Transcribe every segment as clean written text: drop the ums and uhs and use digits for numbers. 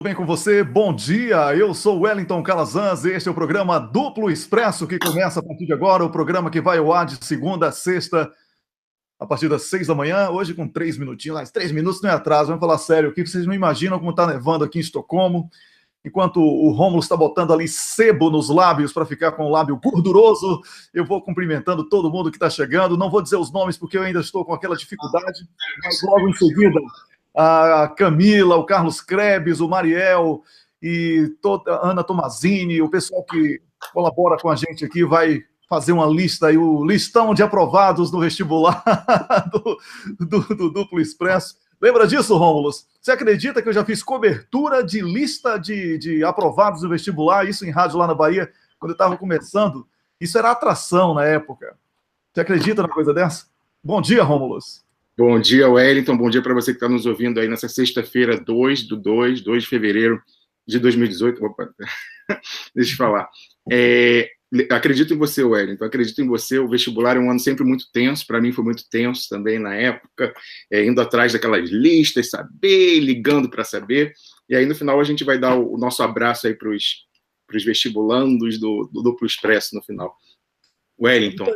Bem com você? Bom dia, eu sou o Wellington Calazans e este é o programa Duplo Expresso que começa a partir de agora, o programa que vai ao ar de segunda a sexta, a partir das 6 da manhã, hoje com 3 minutinhos, mas 3 minutos não é atraso, vamos falar sério aqui, vocês não imaginam como está nevando aqui em Estocolmo, enquanto o Rômulo está botando ali sebo nos lábios para ficar com o lábio gorduroso, eu vou cumprimentando todo mundo que está chegando, não vou dizer os nomes porque eu ainda estou com aquela dificuldade, mas logo em seguida a Camila, o Carlos Krebs, o Mariel e toda a Ana Tomazini, o pessoal que colabora com a gente aqui vai fazer uma lista aí, o listão de aprovados no vestibular do Duplo Expresso. Lembra disso, Rômulus? Você acredita que eu já fiz cobertura de lista de aprovados no vestibular, isso em rádio lá na Bahia, quando eu estava começando? Isso era atração na época. Você acredita numa coisa dessa? Bom dia, Rômulus. Bom dia, Wellington. Bom dia para você que está nos ouvindo aí nessa sexta-feira, 2 de fevereiro de 2018. Opa, deixa eu falar. Acredito em você, Wellington. Acredito em você. O vestibular é um ano sempre muito tenso. Para mim foi muito tenso também na época, indo atrás daquelas listas, saber, ligando para saber. E aí, no final, a gente vai dar o nosso abraço aí para os vestibulandos do Duplo Expresso no final. Wellington,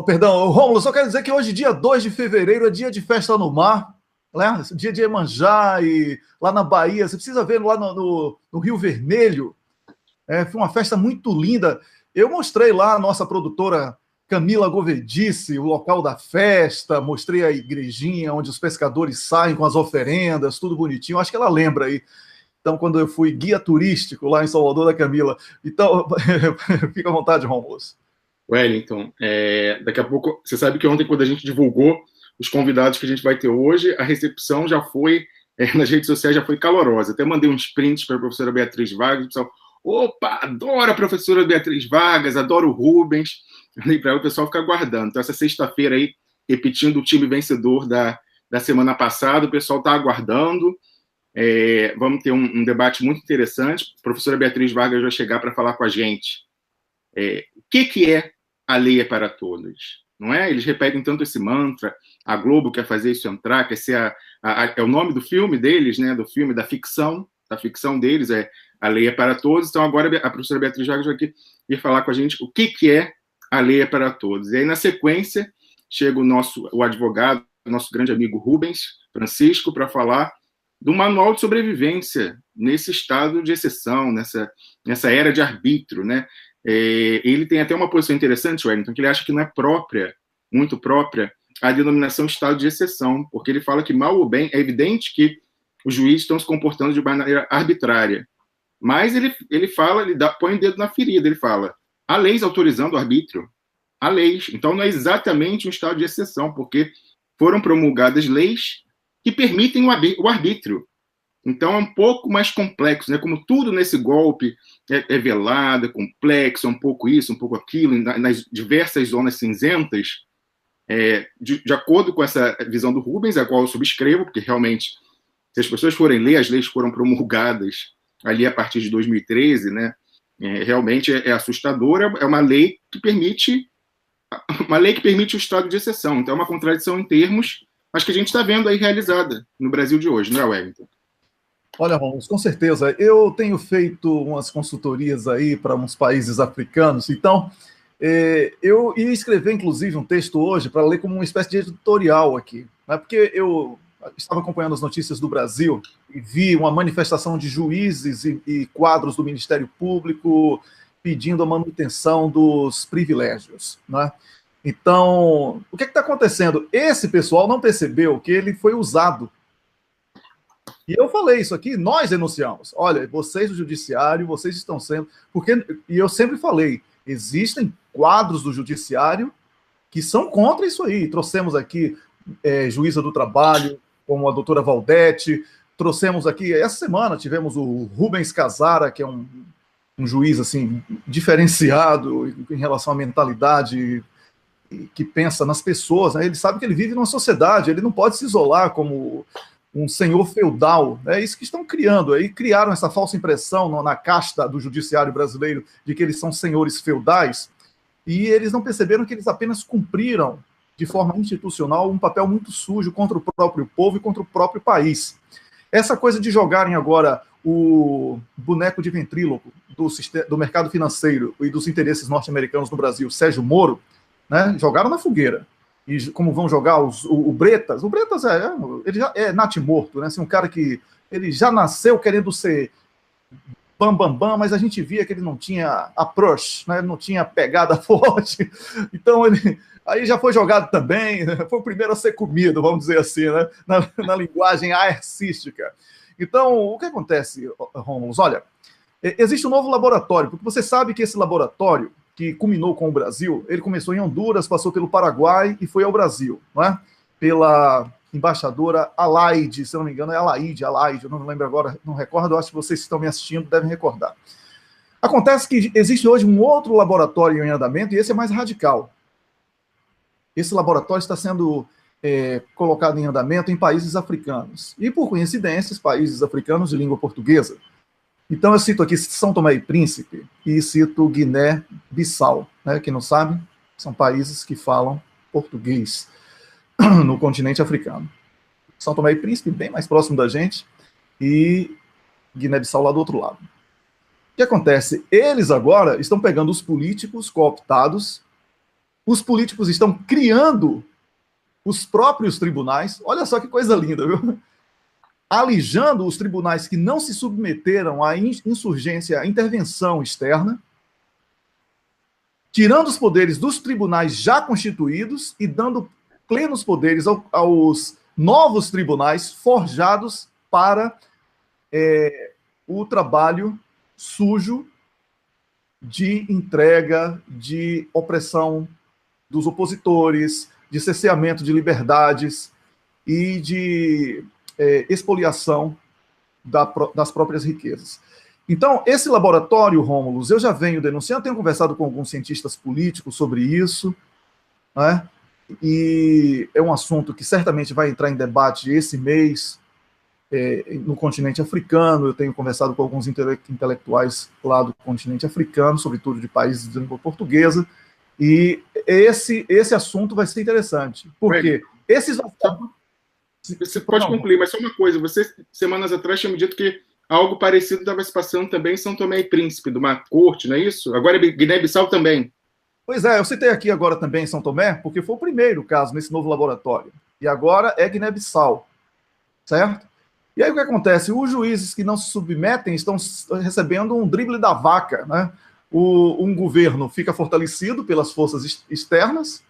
perdão, Rômulo, só quero dizer que hoje, dia 2 de fevereiro, é dia de festa no mar, né? Dia de Iemanjá, e lá na Bahia, você precisa ver lá no Rio Vermelho, foi uma festa muito linda. Eu mostrei lá a nossa produtora Camila Govedice, o local da festa, mostrei a igrejinha onde os pescadores saem com as oferendas, tudo bonitinho, acho que ela lembra aí. Então, quando eu fui guia turístico lá em Salvador da Camila. Então, fica à vontade, Rômulo. Wellington, daqui a pouco, você sabe que ontem, quando a gente divulgou os convidados que a gente vai ter hoje, a recepção já foi, nas redes sociais, já foi calorosa. Até mandei uns prints para a professora Beatriz Vargas, o pessoal, opa, adoro a professora Beatriz Vargas, adoro o Rubens, e para o pessoal ficar aguardando. Então, essa sexta-feira aí, repetindo o time vencedor da semana passada, o pessoal está aguardando. Vamos ter um debate muito interessante. A professora Beatriz Vargas vai chegar para falar com a gente. O que é a lei é para todos, não é? Eles repetem tanto esse mantra, a Globo quer fazer isso entrar, quer ser é o nome do filme deles, né? Do filme, da ficção deles, a lei é para todos. Então agora a professora Beatriz Vargas vai aqui vir falar com a gente o que é a lei é para todos. E aí na sequência chega o advogado, o nosso grande amigo Rubens Francisco, para falar do manual de sobrevivência nesse estado de exceção, nessa era de arbítrio, né? Ele tem até uma posição interessante, Wellington, que ele acha que não é muito própria, a denominação estado de exceção, porque ele fala que, mal ou bem, é evidente que os juízes estão se comportando de maneira arbitrária. Mas ele põe o dedo na ferida, ele fala, há leis autorizando o arbítrio, há leis. Então não é exatamente um estado de exceção, porque foram promulgadas leis que permitem o arbítrio. Então é um pouco mais complexo, né? Como tudo nesse golpe é velado, é complexo, é um pouco isso, um pouco aquilo, nas diversas zonas cinzentas, de acordo com essa visão do Rubens, a qual eu subscrevo, porque realmente, se as pessoas forem ler, as leis foram promulgadas ali a partir de 2013, né? Realmente é assustadora, é uma lei que permite o estado de exceção. Então é uma contradição em termos, mas que a gente está vendo aí realizada no Brasil de hoje, não é, Wellington? Olha, Rômulo, com certeza. Eu tenho feito umas consultorias aí para uns países africanos, então eu ia escrever, inclusive, um texto hoje para ler como uma espécie de editorial aqui, né? Porque eu estava acompanhando as notícias do Brasil e vi uma manifestação de juízes e quadros do Ministério Público pedindo a manutenção dos privilégios, né? Então, o que está acontecendo? Esse pessoal não percebeu que ele foi usado. E eu falei isso aqui, nós denunciamos. Olha, vocês do judiciário, vocês estão sendo... E eu sempre falei, existem quadros do judiciário que são contra isso aí. Trouxemos aqui juíza do trabalho, como a doutora Valdete, trouxemos aqui, essa semana tivemos o Rubens Casara, que é um juiz assim, diferenciado em relação à mentalidade que pensa nas pessoas, né? Ele sabe que ele vive numa sociedade, ele não pode se isolar como um senhor feudal, é isso que estão criando, aí criaram essa falsa impressão na casta do judiciário brasileiro de que eles são senhores feudais, e eles não perceberam que eles apenas cumpriram de forma institucional um papel muito sujo contra o próprio povo e contra o próprio país. Essa coisa de jogarem agora o boneco de ventríloco do mercado financeiro e dos interesses norte-americanos no Brasil, Sérgio Moro, né, jogaram na fogueira. E como vão jogar o Bretas? O Bretas ele já é natimorto, né? Assim, um cara que ele já nasceu querendo ser bam, mas a gente via que ele não tinha approach, né? Ele não tinha pegada forte. Então ele aí já foi jogado também, foi o primeiro a ser comido, vamos dizer assim, né? Na linguagem arcística. Então, o que acontece, Rômulo? Olha, existe um novo laboratório, porque você sabe que esse laboratório, que culminou com o Brasil, ele começou em Honduras, passou pelo Paraguai e foi ao Brasil, não é? Pela embaixadora Alaide, se eu não me engano é Alaide, eu não me lembro agora, não recordo, acho que vocês que estão me assistindo devem recordar. Acontece que existe hoje um outro laboratório em andamento, e esse é mais radical. Esse laboratório está sendo colocado em andamento em países africanos, e por coincidência, países africanos de língua portuguesa. Então eu cito aqui São Tomé e Príncipe e cito Guiné-Bissau, né? Quem não sabe, são países que falam português no continente africano. São Tomé e Príncipe, bem mais próximo da gente, e Guiné-Bissau lá do outro lado. O que acontece? Eles agora estão pegando os políticos cooptados, os políticos estão criando os próprios tribunais, olha só que coisa linda, viu? Alijando os tribunais que não se submeteram à insurgência, à intervenção externa, tirando os poderes dos tribunais já constituídos e dando plenos poderes aos novos tribunais forjados para o trabalho sujo de entrega, de opressão dos opositores, de cerceamento de liberdades e de expoliação das próprias riquezas. Então, esse laboratório, Rômulus, eu já venho denunciando, tenho conversado com alguns cientistas políticos sobre isso, né? E é um assunto que certamente vai entrar em debate esse mês no continente africano. Eu tenho conversado com alguns intelectuais lá do continente africano, sobretudo de países de língua portuguesa, e esse assunto vai ser interessante, porque esses... Você pode concluir, mas só uma coisa, você, semanas atrás, tinha me dito que algo parecido estava se passando também em São Tomé e Príncipe, de uma corte, não é isso? Agora é Guiné-Bissau também. Pois é, eu citei aqui agora também em São Tomé, porque foi o primeiro caso nesse novo laboratório. E agora é Guiné-Bissau, certo? E aí o que acontece? Os juízes que não se submetem estão recebendo um drible da vaca, né? Um governo fica fortalecido pelas forças externas,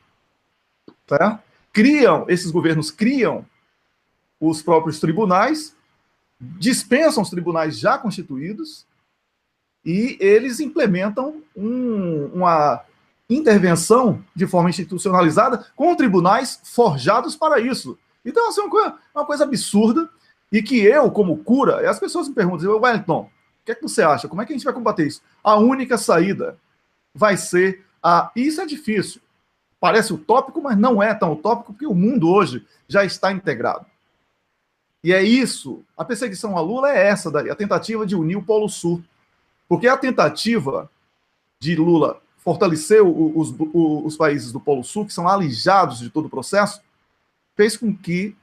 certo? Esses governos criam os próprios tribunais, dispensam os tribunais já constituídos e eles implementam uma intervenção de forma institucionalizada com tribunais forjados para isso. Então, assim, uma coisa absurda e que eu, como cura, as pessoas me perguntam, Wellington, o que é que você acha? Como é que a gente vai combater isso? A única saída vai ser Isso é difícil. Parece utópico, mas não é tão utópico, porque o mundo hoje já está integrado. E é isso, a perseguição a Lula é essa daí, a tentativa de unir o Polo Sul. Porque a tentativa de Lula fortalecer os países do Polo Sul, que são alijados de todo o processo, fez com que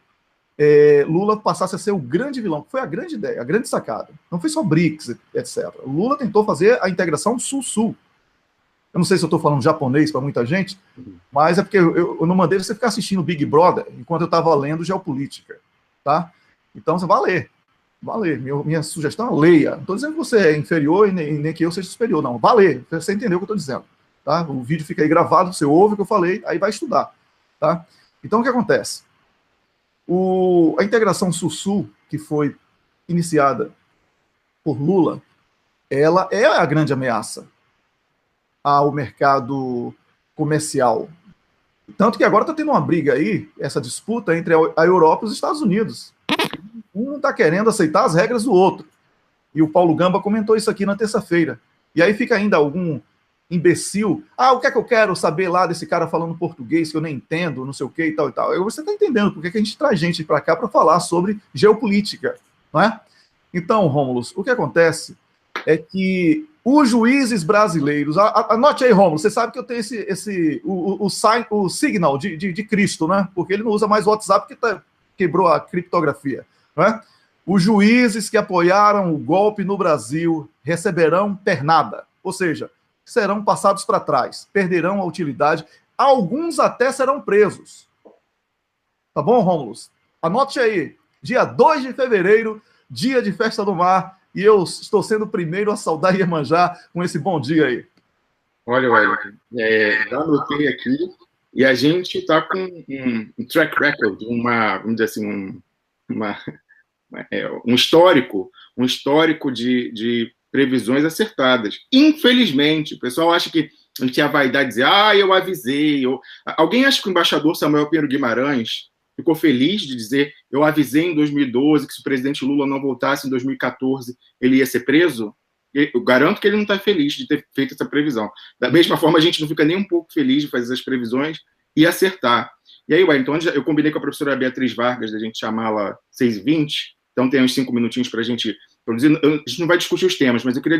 Lula passasse a ser o grande vilão, que foi a grande ideia, a grande sacada. Não foi só BRICS, etc. Lula tentou fazer a integração Sul-Sul. Eu não sei se eu estou falando japonês para muita gente, mas é porque eu não mandei você ficar assistindo Big Brother enquanto eu estava lendo geopolítica, tá? Então você vai ler. Minha sugestão é leia. Não estou dizendo que você é inferior e nem que eu seja superior, não. Vai ler, você entendeu o que eu estou dizendo. Tá? O vídeo fica aí gravado, você ouve o que eu falei, aí vai estudar. Tá? Então o que acontece? A integração Sul-Sul, que foi iniciada por Lula, ela é a grande ameaça ao mercado comercial. Tanto que agora está tendo uma briga aí, essa disputa entre a Europa e os Estados Unidos. Um está querendo aceitar as regras do outro. E o Paulo Gamba comentou isso aqui na terça-feira. E aí fica ainda algum imbecil. O que é que eu quero saber lá desse cara falando português que eu nem entendo, não sei o que e tal e tal. Você está entendendo porque que a gente traz gente para cá para falar sobre geopolítica, não é? Então, Rômulo, o que acontece é que os juízes brasileiros... Anote aí, Rômulo, você sabe que eu tenho o signal de Cristo, né? Porque ele não usa mais o WhatsApp porque quebrou a criptografia. Não é? Os juízes que apoiaram o golpe no Brasil receberão pernada, ou seja, serão passados para trás, perderão a utilidade, alguns até serão presos. Tá bom, Rômulus? Anote aí, dia 2 de fevereiro, dia de Festa do Mar, e eu estou sendo o primeiro a saudar Iemanjá com esse bom dia aí. Olha, Wellington, já anotei aqui, e a gente está com um track record, vamos dizer assim, um histórico de previsões acertadas. Infelizmente, o pessoal acha que a gente tinha a vaidade de dizer, eu avisei. Alguém acha que o embaixador Samuel Pinheiro Guimarães ficou feliz de dizer, eu avisei em 2012 que se o presidente Lula não voltasse em 2014, ele ia ser preso? Eu garanto que ele não está feliz de ter feito essa previsão. Da mesma forma, a gente não fica nem um pouco feliz de fazer essas previsões e acertar. E aí, então, eu combinei com a professora Beatriz Vargas da gente chamá-la 6h20, então tem uns 5 minutinhos para a gente produzir. A gente não vai discutir os temas, mas eu queria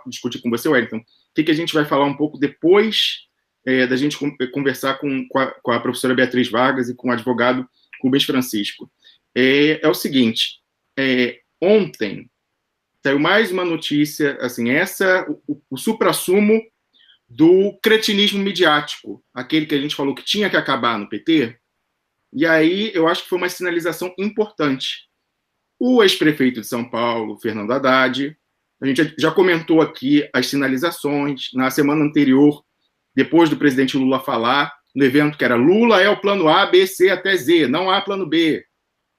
discutir com você, Wellington, o que a gente vai falar um pouco depois da gente conversar com a professora Beatriz Vargas e com o advogado Rubens Francisco. É o seguinte, ontem saiu mais uma notícia, assim, o suprassumo do cretinismo midiático, aquele que a gente falou que tinha que acabar no PT, e aí eu acho que foi uma sinalização importante. O ex-prefeito de São Paulo, Fernando Haddad, a gente já comentou aqui as sinalizações, na semana anterior, depois do presidente Lula falar, no evento que era Lula é o plano A, B, C até Z, não há plano B.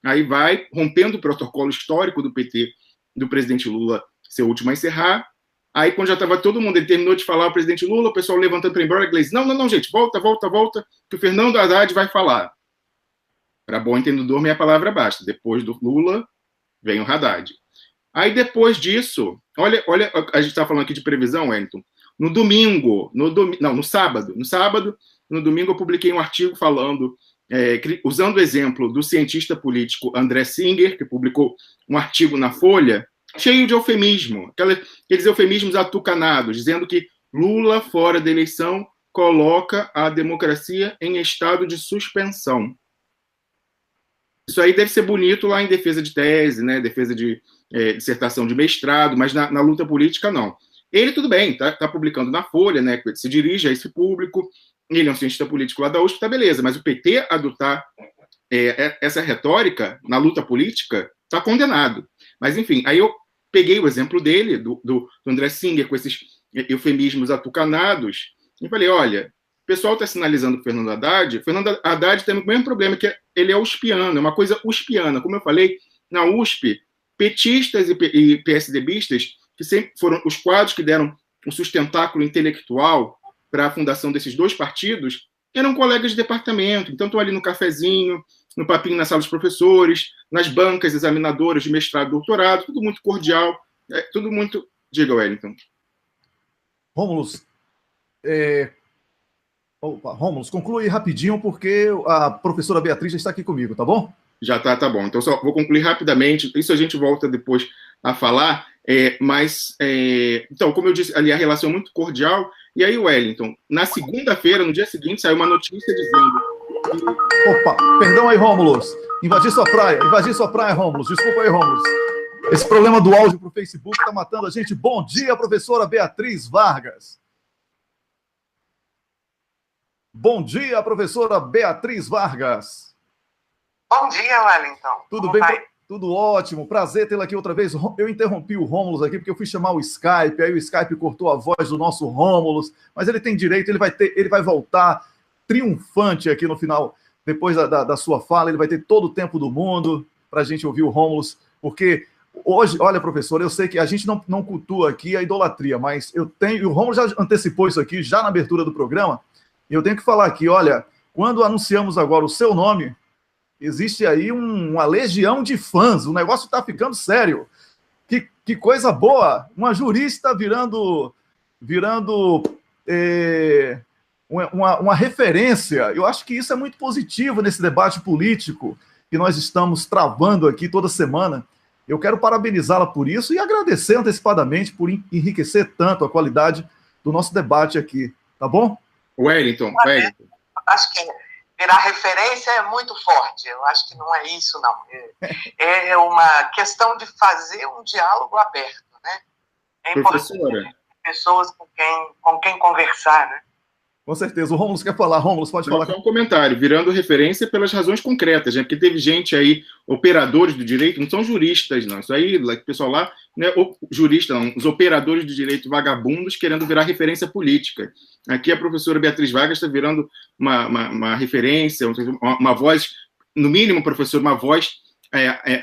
Aí vai rompendo o protocolo histórico do PT, do presidente Lula ser o último a encerrar. Aí, quando já estava todo mundo, ele terminou de falar o presidente Lula, o pessoal levantando para ir embora, ele disse, não, gente, volta, que o Fernando Haddad vai falar. Para bom entendedor, minha palavra basta. Depois do Lula, vem o Haddad. Aí, depois disso, olha, a gente está falando aqui de previsão, Wellington. No sábado, no domingo, eu publiquei um artigo falando, usando o exemplo do cientista político André Singer, que publicou um artigo na Folha, cheio de eufemismo, aqueles eufemismos atucanados, dizendo que Lula, fora da eleição, coloca a democracia em estado de suspensão. Isso aí deve ser bonito lá em defesa de tese, né, defesa de dissertação de mestrado, mas na luta política, não. Ele, tudo bem, tá publicando na Folha, né, se dirige a esse público, ele é um cientista político lá da USP, tá beleza, mas o PT adotar essa retórica na luta política está condenado. Mas, enfim, aí eu peguei o exemplo dele, do André Singer, com esses eufemismos atucanados, e falei, olha, o pessoal está sinalizando para o Fernando Haddad tem o mesmo problema, que ele é uspiano, é uma coisa uspiana. Como eu falei, na USP, petistas e PSDBistas, que sempre foram os quadros que deram um sustentáculo intelectual para a fundação desses dois partidos, eram colegas de departamento, então estão ali no cafezinho, no papinho na sala dos professores, nas bancas examinadoras de mestrado e doutorado, tudo muito cordial, tudo muito... Diga, Wellington. Rômulus, Rômulus, conclui rapidinho, porque a professora Beatriz já está aqui comigo, tá bom? Já tá bom. Então, só vou concluir rapidamente, isso a gente volta depois a falar, então, como eu disse, ali a relação é muito cordial, e aí, Wellington, na segunda-feira, no dia seguinte, saiu uma notícia dizendo... Opa, perdão aí, Rômulus, invadi sua praia, Rômulus, desculpa aí, Rômulus. Esse problema do áudio para o Facebook está matando a gente. Bom dia, professora Beatriz Vargas. Bom dia, professora Beatriz Vargas. Bom dia, Wellington. Tudo bem? Tudo ótimo. Prazer tê-la aqui outra vez. Eu interrompi o Rômulus aqui porque eu fui chamar o Skype, aí o Skype cortou a voz do nosso Rômulus, mas ele tem direito, ele vai voltar triunfante aqui no final, depois da sua fala, ele vai ter todo o tempo do mundo para a gente ouvir o Rômulus, porque hoje, olha, professor, eu sei que a gente não cultua aqui a idolatria, mas e o Rômulus já antecipou isso aqui, já na abertura do programa, e eu tenho que falar aqui, olha, quando anunciamos agora o seu nome, existe aí uma legião de fãs, o negócio está ficando sério. Que coisa boa! Uma jurista virando uma referência. Eu acho que isso é muito positivo nesse debate político que nós estamos travando aqui toda semana. Eu quero parabenizá-la por isso e agradecer antecipadamente por enriquecer tanto a qualidade do nosso debate aqui. Tá bom? Wellington. Acho que virar referência é muito forte. Eu acho que não é isso, não. É uma questão de fazer um diálogo aberto, né? É importante ter pessoas com quem conversar, né? Com certeza. O Rômulo quer falar. Rômulo, pode falar. Só um comentário, virando referência pelas razões concretas, né? Porque teve gente aí, operadores do direito, não são juristas, não. Isso aí, o pessoal lá, não é jurista, não. Os operadores do direito vagabundos querendo virar referência política. Aqui a professora Beatriz Vargas está virando uma referência, uma voz, no mínimo, professor, uma voz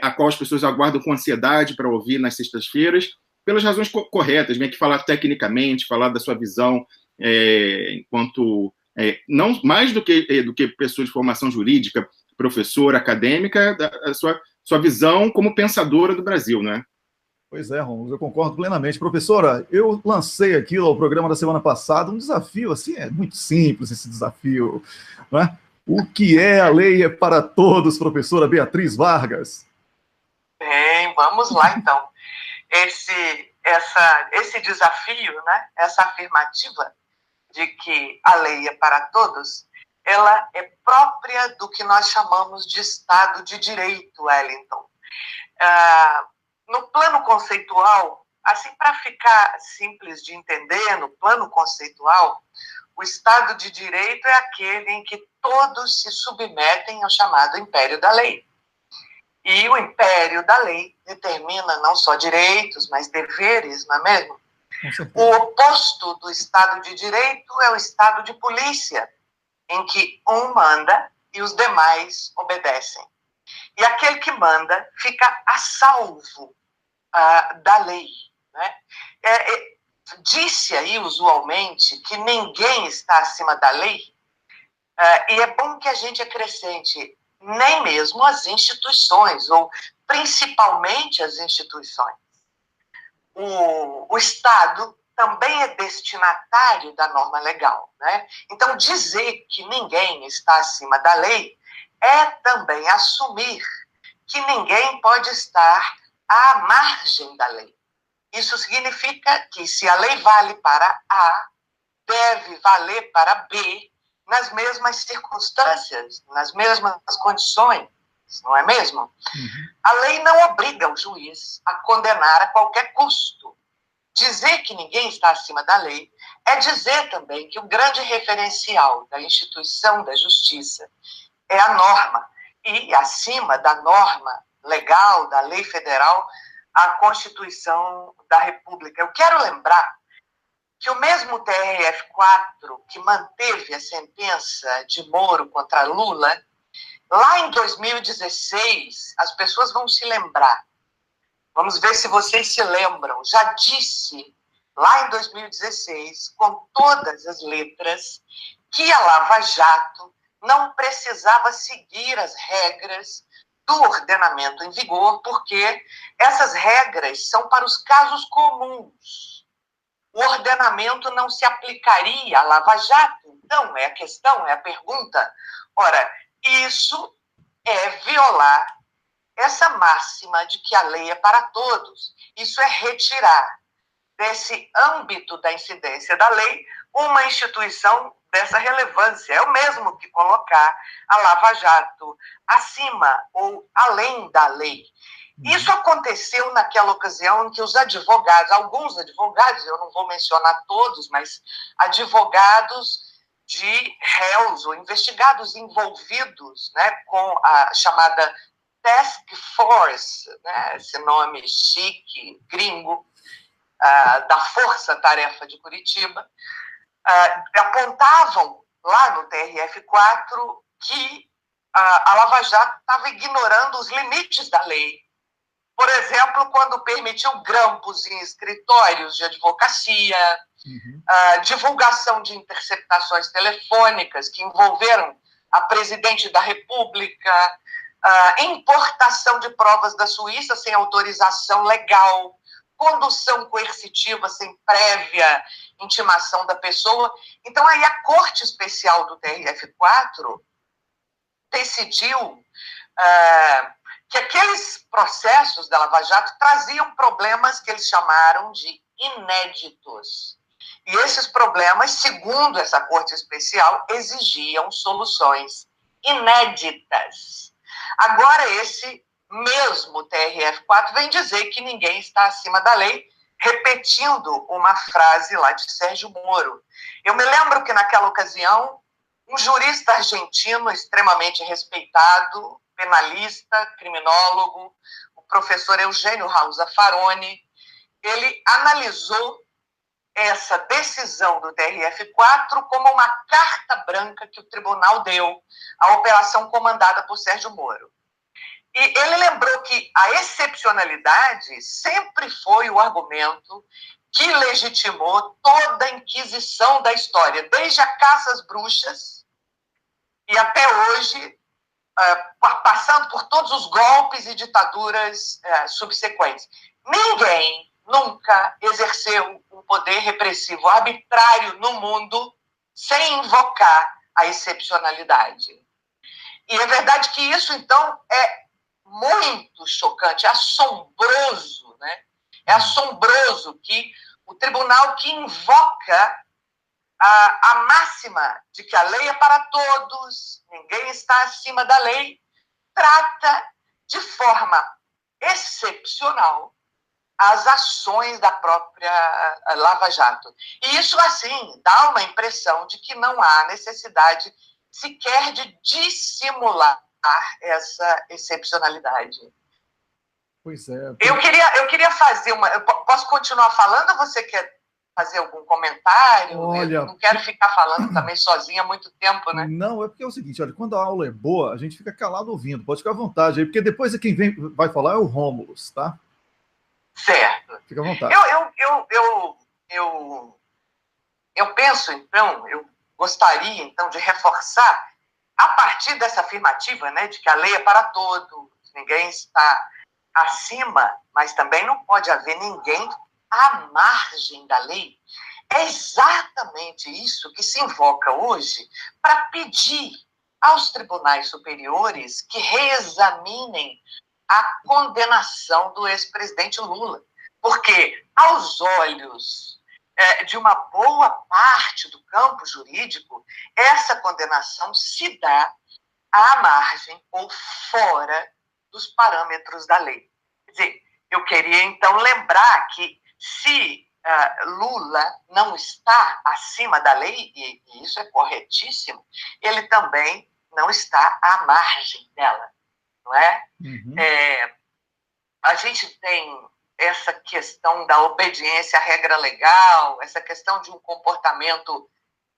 a qual as pessoas aguardam com ansiedade para ouvir nas sextas-feiras, pelas razões corretas, né? Que falar tecnicamente, falar da sua visão, enquanto não mais do que pessoa de formação jurídica, professora, acadêmica, a sua visão como pensadora do Brasil, né? Pois é, Romulo, eu concordo plenamente. Professora, eu lancei aqui ao programa da semana passada um desafio, assim, é muito simples esse desafio, não é? O que é a lei é para todos, professora Beatriz Vargas? Bem, vamos lá, então. Esse desafio, né, essa afirmativa de que a lei é para todos, ela é própria do que nós chamamos de Estado de Direito, Wellington. No plano conceitual, assim, para ficar simples de entender, no plano conceitual, o Estado de Direito é aquele em que todos se submetem ao chamado império da lei. E o império da lei determina não só direitos, mas deveres, não é mesmo? O oposto do Estado de Direito é o Estado de polícia, em que um manda e os demais obedecem. E aquele que manda fica a salvo da lei, né? Disse aí usualmente que ninguém está acima da lei, e é bom que a gente acrescente, nem mesmo as instituições, ou principalmente as instituições. O Estado também é destinatário da norma legal, né? Então, dizer que ninguém está acima da lei é também assumir que ninguém pode estar à margem da lei. Isso significa que se a lei vale para A, deve valer para B nas mesmas circunstâncias, nas mesmas condições, não é mesmo? Uhum. A lei não obriga o juiz a condenar a qualquer custo. Dizer que ninguém está acima da lei é dizer também que o grande referencial da instituição da justiça é a norma. E, acima da norma legal, da lei federal, a Constituição da República. Eu quero lembrar que o mesmo TRF4 que manteve a sentença de Moro contra Lula, lá em 2016, as pessoas vão se lembrar. Vamos ver se vocês se lembram. Já disse, lá em 2016, com todas as letras, que a Lava Jato não precisava seguir as regras do ordenamento em vigor, porque essas regras são para os casos comuns. O ordenamento não se aplicaria à Lava Jato. Então, é a questão, é a pergunta. Ora, isso é violar essa máxima de que a lei é para todos. Isso é retirar desse âmbito da incidência da lei uma instituição dessa relevância. É o mesmo que colocar a Lava Jato acima ou além da lei. Isso aconteceu naquela ocasião em que os advogados, alguns advogados, eu não vou mencionar todos, mas advogados de réus ou investigados envolvidos, né, com a chamada Task Force, né, esse nome chique, gringo, da Força Tarefa de Curitiba, apontavam lá no TRF4 que a Lava Jato estava ignorando os limites da lei. Por exemplo, quando permitiu grampos em escritórios de advocacia, divulgação de interceptações telefônicas que envolveram a presidente da República, importação de provas da Suíça sem autorização legal, condução coercitiva sem prévia intimação da pessoa. Então, aí a Corte Especial do TRF4 decidiu que aqueles processos da Lava Jato traziam problemas que eles chamaram de inéditos. E esses problemas, segundo essa Corte Especial, exigiam soluções inéditas. Agora, esse mesmo TRF4 vem dizer que ninguém está acima da lei, repetindo uma frase lá de Sérgio Moro. Eu me lembro que, naquela ocasião, um jurista argentino extremamente respeitado, penalista, criminólogo, o professor Eugênio Raul Zaffaroni, ele analisou essa decisão do TRF4 como uma carta branca que o tribunal deu à operação comandada por Sérgio Moro. E ele lembrou que a excepcionalidade sempre foi o argumento que legitimou toda a Inquisição da história, desde a caça às bruxas e até hoje, passando por todos os golpes e ditaduras subsequentes. Ninguém nunca exerceu um poder repressivo arbitrário no mundo sem invocar a excepcionalidade. E é verdade que isso, então, é muito chocante, é assombroso, né? É assombroso que o tribunal que invoca a máxima de que a lei é para todos, ninguém está acima da lei, trata de forma excepcional as ações da própria Lava Jato. E isso, assim, dá uma impressão de que não há necessidade sequer de dissimular essa excepcionalidade. Pois é. Eu queria fazer uma... Eu posso continuar falando ou você quer fazer algum comentário? Olha, eu não quero ficar falando também sozinha há muito tempo, né? Não, é porque é o seguinte, olha, quando a aula é boa, a gente fica calado ouvindo, pode ficar à vontade aí, porque depois quem vai falar é o Rômulus, tá? Certo. Fica à vontade. Eu penso, então, eu gostaria, então, de reforçar, a partir dessa afirmativa, né, de que a lei é para todos, ninguém está acima, mas também não pode haver ninguém à margem da lei. É exatamente isso que se invoca hoje para pedir aos tribunais superiores que reexaminem a condenação do ex-presidente Lula. Porque, aos olhos de uma boa parte do campo jurídico, essa condenação se dá à margem ou fora dos parâmetros da lei. Quer dizer, eu queria, então, lembrar que se Lula não está acima da lei, e isso é corretíssimo, ele também não está à margem dela, não é? Uhum. A gente tem essa questão da obediência à regra legal, essa questão de um comportamento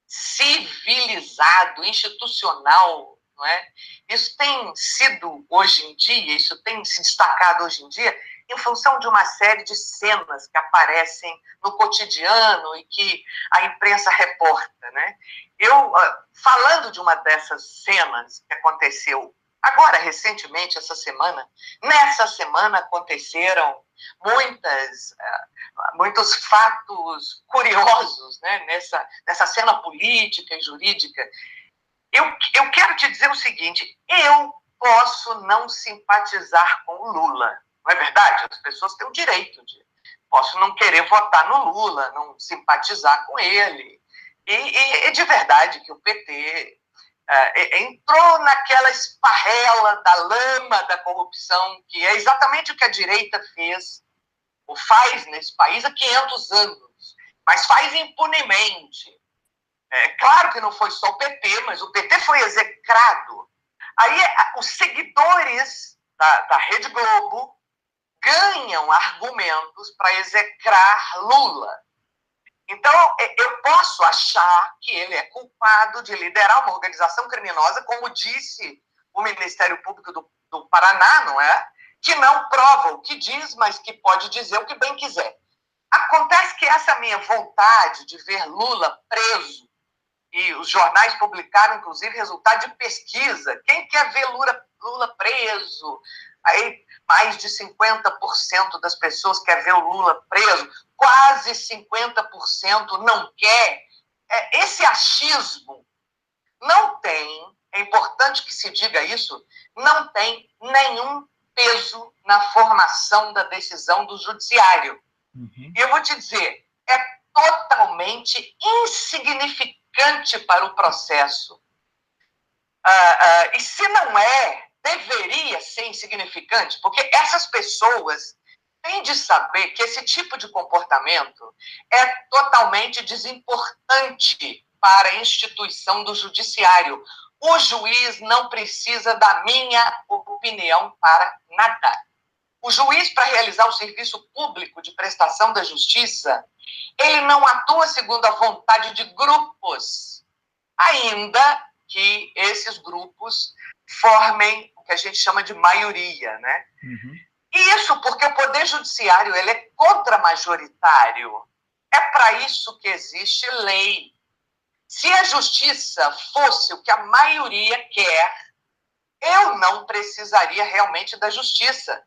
civilizado, institucional, não é? Isso tem sido, hoje em dia, isso tem se destacado hoje em dia, em função de uma série de cenas que aparecem no cotidiano e que a imprensa reporta, né? Eu, falando de uma dessas cenas que aconteceu agora, recentemente, nessa semana aconteceram muitos fatos curiosos, né, nessa cena política e jurídica. Eu quero te dizer o seguinte, eu posso não simpatizar com o Lula, não é verdade? As pessoas têm o direito de... Posso não querer votar no Lula, não simpatizar com ele. E de verdade que o PT... entrou naquela esparrela da lama da corrupção, que é exatamente o que a direita fez, ou faz nesse país há 500 anos, mas faz impunemente. Claro que não foi só o PT, mas o PT foi execrado. Aí os seguidores da Rede Globo ganham argumentos para execrar Lula. Então, eu posso achar que ele é culpado de liderar uma organização criminosa, como disse o Ministério Público do Paraná, não é? Que não prova o que diz, mas que pode dizer o que bem quiser. Acontece que essa minha vontade de ver Lula preso, e os jornais publicaram, inclusive, resultado de pesquisa. Quem quer ver Lula preso? Aí, mais de 50% das pessoas quer ver o Lula preso. Quase 50% não quer. Esse achismo não tem, é importante que se diga isso, não tem nenhum peso na formação da decisão do judiciário. Uhum. E eu vou te dizer, é totalmente insignificante para o processo E se não é, deveria ser insignificante, porque essas pessoas têm de saber que esse tipo de comportamento é totalmente desimportante para a instituição do judiciário. O juiz não precisa da minha opinião para nada. O juiz, para realizar o serviço público de prestação da justiça, ele não atua segundo a vontade de grupos, ainda que esses grupos formem o que a gente chama de maioria, né? Uhum. E isso porque o Poder Judiciário ele é contramajoritário. É para isso que existe lei. Se a justiça fosse o que a maioria quer, eu não precisaria realmente da justiça.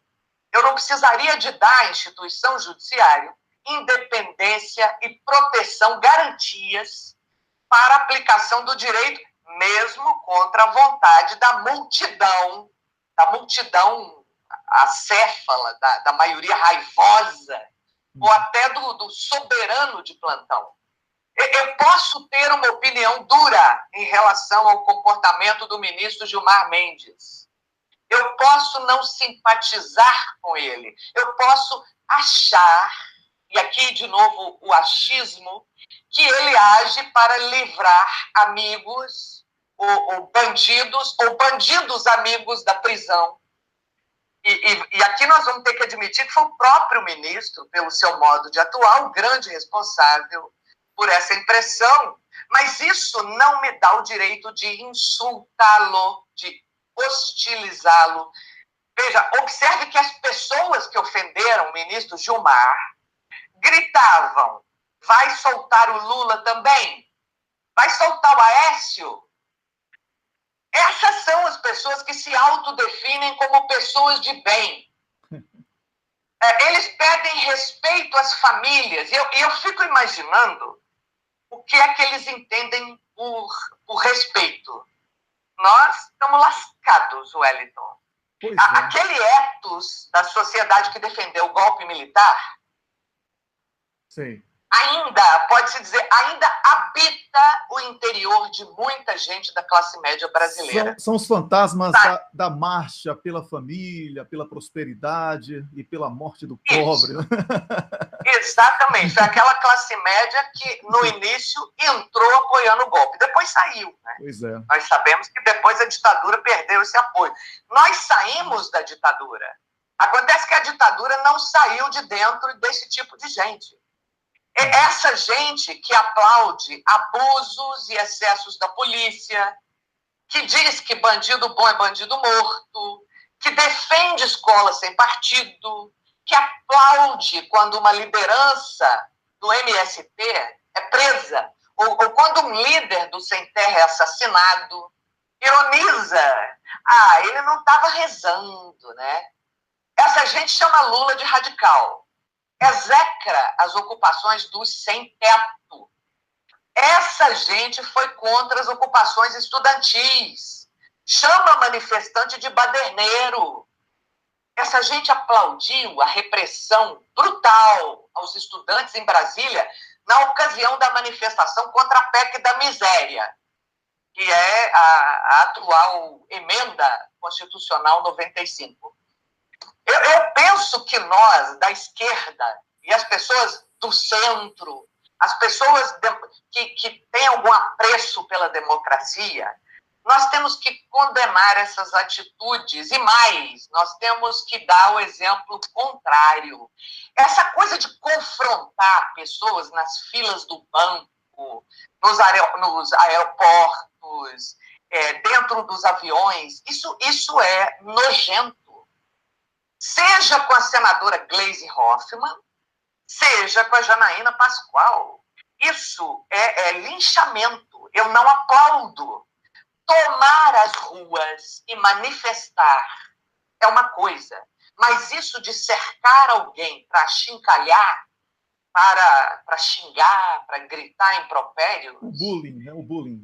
Eu não precisaria de dar à instituição judiciária independência e proteção, garantias para a aplicação do direito, mesmo contra a vontade da multidão acéfala, da maioria raivosa, ou até do soberano de plantão. Eu posso ter uma opinião dura em relação ao comportamento do ministro Gilmar Mendes. Eu posso não simpatizar com ele. Eu posso achar, e aqui de novo o achismo, que ele age para livrar amigos ou bandidos amigos da prisão. E aqui nós vamos ter que admitir que foi o próprio ministro, pelo seu modo de atuar, o grande responsável por essa impressão, mas isso não me dá o direito de insultá-lo, de hostilizá-lo. Veja, observe que as pessoas que ofenderam o ministro Gilmar gritavam: vai soltar o Lula também? Vai soltar o Aécio? Essas são as pessoas que se autodefinem como pessoas de bem. Eles pedem respeito às famílias. E eu fico imaginando o que é que eles entendem por respeito. Nós estamos lascados, Wellington. Aquele ethos da sociedade que defendeu o golpe militar, sim, ainda, pode-se dizer, ainda habita o interior de muita gente da classe média brasileira. São os fantasmas da marcha pela família, pela prosperidade e pela morte do pobre. Exatamente. Foi aquela classe média que, no início, entrou apoiando o golpe. Depois saiu. Né? Pois é. Nós sabemos que depois a ditadura perdeu esse apoio. Nós saímos da ditadura. Acontece que a ditadura não saiu de dentro desse tipo de gente. É essa gente que aplaude abusos e excessos da polícia, que diz que bandido bom é bandido morto, que defende escola sem partido, que aplaude quando uma liderança do MST é presa, ou quando um líder do Sem Terra é assassinado, ironiza. Ele não estava rezando, né? Essa gente chama Lula de radical. Execra as ocupações dos sem-teto. Essa gente foi contra as ocupações estudantis. Chama manifestante de baderneiro. Essa gente aplaudiu a repressão brutal aos estudantes em Brasília na ocasião da manifestação contra a PEC da miséria, que é a atual emenda constitucional 95. Eu penso que nós, da esquerda, e as pessoas do centro, as pessoas que têm algum apreço pela democracia, nós temos que condenar essas atitudes. E mais, nós temos que dar o exemplo contrário. Essa coisa de confrontar pessoas nas filas do banco, nos aeroportos, dentro dos aviões, isso é nojento. Seja com a senadora Gleisi Hoffmann, seja com a Janaína Pascoal. Isso é linchamento. Eu não aplaudo. Tomar as ruas e manifestar é uma coisa, mas isso de cercar alguém para achincalhar, para xingar, para gritar impropérios... O bullying, né? O bullying.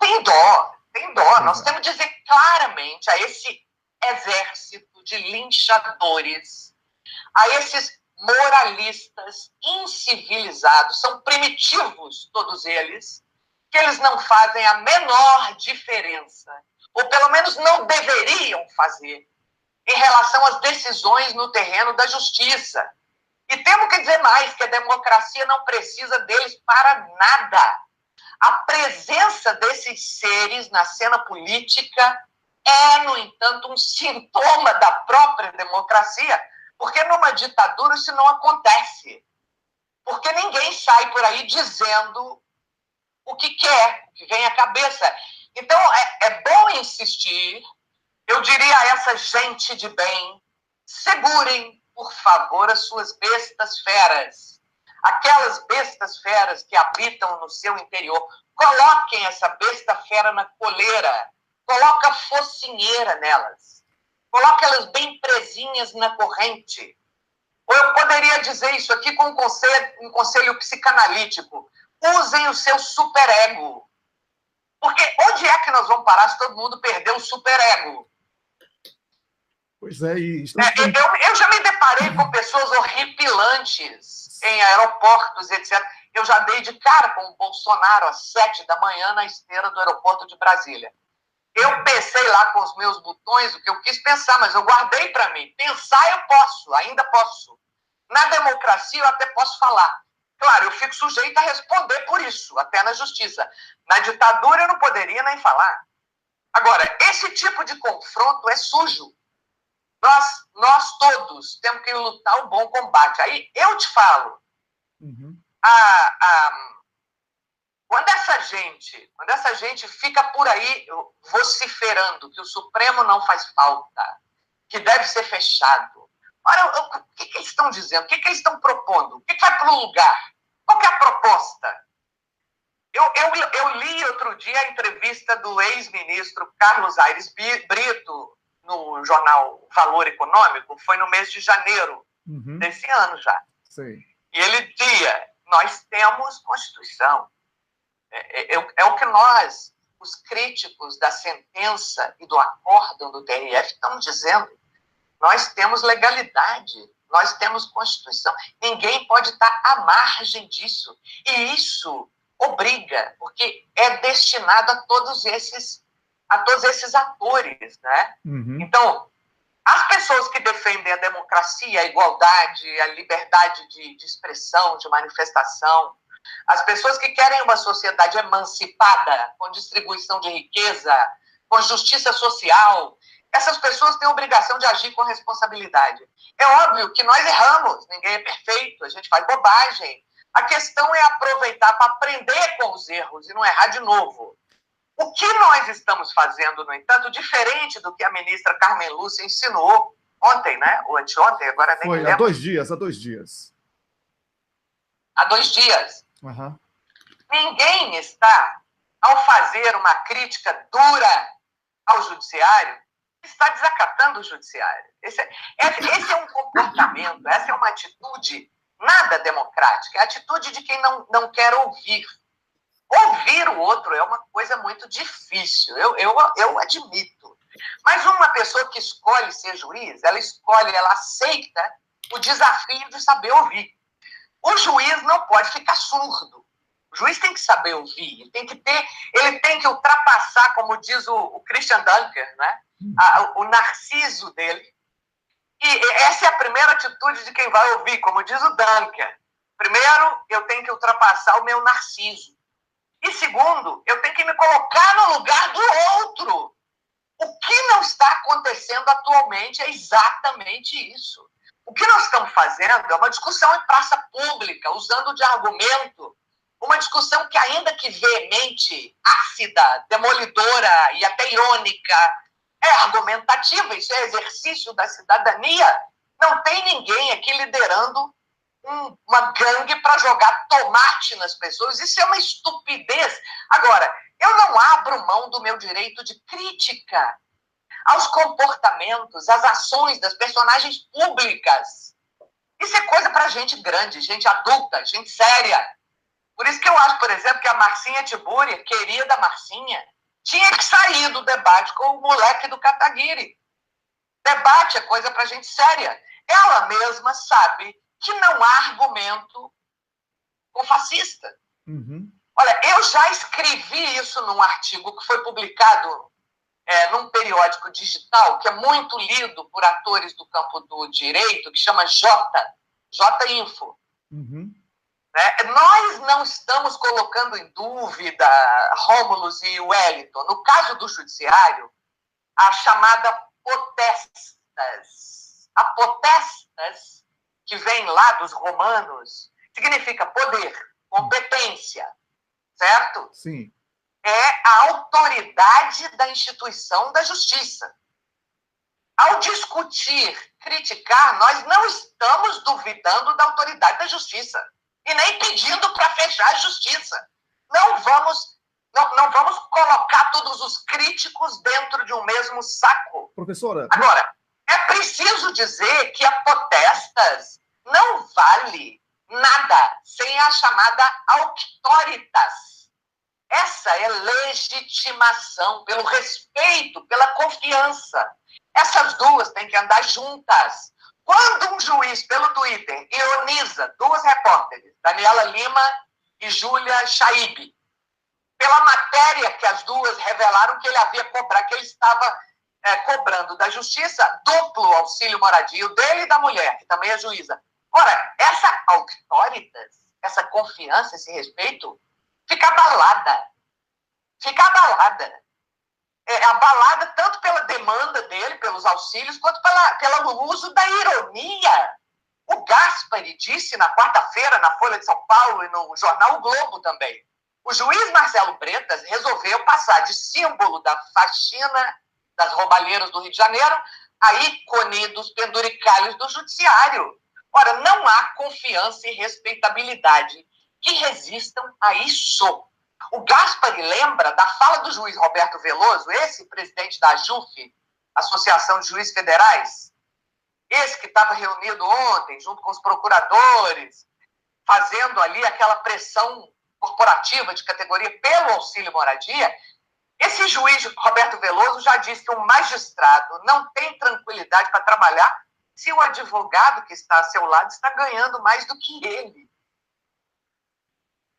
Tem dó. Nós temos que dizer claramente a esse exército de linchadores, a esses moralistas incivilizados, são primitivos todos eles, que eles não fazem a menor diferença, ou pelo menos não deveriam fazer, em relação às decisões no terreno da justiça. E temos que dizer mais, que a democracia não precisa deles para nada. A presença desses seres na cena política é, no entanto, um sintoma da própria democracia, porque numa ditadura isso não acontece. Porque ninguém sai por aí dizendo o que quer, o que vem à cabeça. Então, é bom insistir. Eu diria a essa gente de bem, segurem, por favor, as suas bestas feras. Aquelas bestas feras que habitam no seu interior. Coloquem essa besta fera na coleira. Coloca focinheira nelas. Coloque elas bem presinhas na corrente. Ou eu poderia dizer isso aqui com um conselho psicanalítico. Usem o seu superego. Porque onde é que nós vamos parar se todo mundo perder o superego? Pois é, eu já me deparei com pessoas horripilantes em aeroportos, etc. Eu já dei de cara com o Bolsonaro às 7 da manhã na esteira do aeroporto de Brasília. Eu pensei lá com os meus botões o que eu quis pensar, mas eu guardei para mim. Pensar eu posso, ainda posso. Na democracia eu até posso falar. Claro, eu fico sujeito a responder por isso, até na justiça. Na ditadura eu não poderia nem falar. Agora, esse tipo de confronto é sujo. Nós todos temos que lutar o bom combate. Aí eu te falo, quando essa gente fica por aí vociferando que o Supremo não faz falta, que deve ser fechado, ora, o que eles estão dizendo? O que eles estão propondo? O que vai para o lugar? Qual que é a proposta? Eu li outro dia a entrevista do ex-ministro Carlos Aires Brito no jornal Valor Econômico, foi no mês de janeiro desse ano já. Sim. E ele dizia, nós temos Constituição. É o que nós, os críticos da sentença e do acórdão do TRF, estamos dizendo. Nós temos legalidade, nós temos Constituição. Ninguém pode estar à margem disso. E isso obriga, porque é destinado a todos esses atores, né? Então, as pessoas que defendem a democracia, a igualdade, a liberdade de expressão, de manifestação, as pessoas que querem uma sociedade emancipada, com distribuição de riqueza, com justiça social, essas pessoas têm a obrigação de agir com responsabilidade. É óbvio que nós erramos, ninguém é perfeito, a gente faz bobagem. A questão é aproveitar para aprender com os erros e não errar de novo. O que nós estamos fazendo, no entanto, diferente do que a ministra Carmen Lúcia ensinou ontem, né? Ou anteontem, agora nem me lembro. Há 2 dias. Há 2 dias. Ninguém está, ao fazer uma crítica dura ao judiciário, está desacatando o judiciário. Esse é um comportamento, essa é uma atitude nada democrática, é a atitude de quem não quer ouvir. Ouvir o outro é uma coisa muito difícil, eu admito. Mas uma pessoa que escolhe ser juiz, ela aceita o desafio de saber ouvir. O juiz não pode ficar surdo. O juiz tem que saber ouvir, ele tem que ultrapassar, como diz o Christian Dunker, né? O narciso dele. E essa é a primeira atitude de quem vai ouvir, como diz o Dunker. Primeiro, eu tenho que ultrapassar o meu narciso. E segundo, eu tenho que me colocar no lugar do outro. O que não está acontecendo atualmente é exatamente isso. O que nós estamos fazendo é uma discussão em praça pública, usando de argumento, uma discussão que, ainda que veemente, ácida, demolidora e até irônica, é argumentativa, isso é exercício da cidadania. Não tem ninguém aqui liderando uma gangue para jogar tomate nas pessoas. Isso é uma estupidez. Agora, eu não abro mão do meu direito de crítica aos comportamentos, às ações das personagens públicas. Isso é coisa para gente grande, gente adulta, gente séria. Por isso que eu acho, por exemplo, que a Marcinha Tiburi, querida Marcinha, tinha que sair do debate com o moleque do Kataguiri. Debate é coisa para gente séria. Ela mesma sabe que não há argumento com fascista. Olha, eu já escrevi isso num artigo que foi publicado num periódico digital, que é muito lido por atores do campo do direito, que chama J-Info. Uhum. Nós não estamos colocando em dúvida Rômulo e Wellington. No caso do judiciário, a chamada potestas. A potestas, que vem lá dos romanos, significa poder, competência, certo? Sim. É a autoridade da instituição da justiça. Ao discutir, criticar, nós não estamos duvidando da autoridade da justiça e nem pedindo para fechar a justiça. Não vamos colocar todos os críticos dentro de um mesmo saco. Professora... Agora, é preciso dizer que a potestas não vale nada sem a chamada auctoritas. Essa é legitimação, pelo respeito, pela confiança. Essas duas têm que andar juntas. Quando um juiz, pelo Twitter, ironiza duas repórteres, Daniela Lima e Júlia Chaib, pela matéria que as duas revelaram que ele havia cobrado, que ele estava cobrando da justiça duplo auxílio moradia, o dele e da mulher, que também é juíza. Ora, essa auctoritas, essa confiança, esse respeito, fica abalada. Fica abalada. Abalada tanto pela demanda dele, pelos auxílios, quanto pelo uso da ironia. O Gaspari disse na quarta-feira, na Folha de São Paulo e no jornal O Globo também. O juiz Marcelo Bretas resolveu passar de símbolo da faxina das roubalheiras do Rio de Janeiro a ícone dos penduricalhos do judiciário. Ora, não há confiança e respeitabilidade que resistam a isso. O Gaspari lembra da fala do juiz Roberto Veloso, esse presidente da AJUF, Associação de Juízes Federais, esse que estava reunido ontem, junto com os procuradores, fazendo ali aquela pressão corporativa de categoria pelo auxílio moradia. Esse juiz Roberto Veloso já disse que o magistrado não tem tranquilidade para trabalhar se o advogado que está a seu lado está ganhando mais do que ele.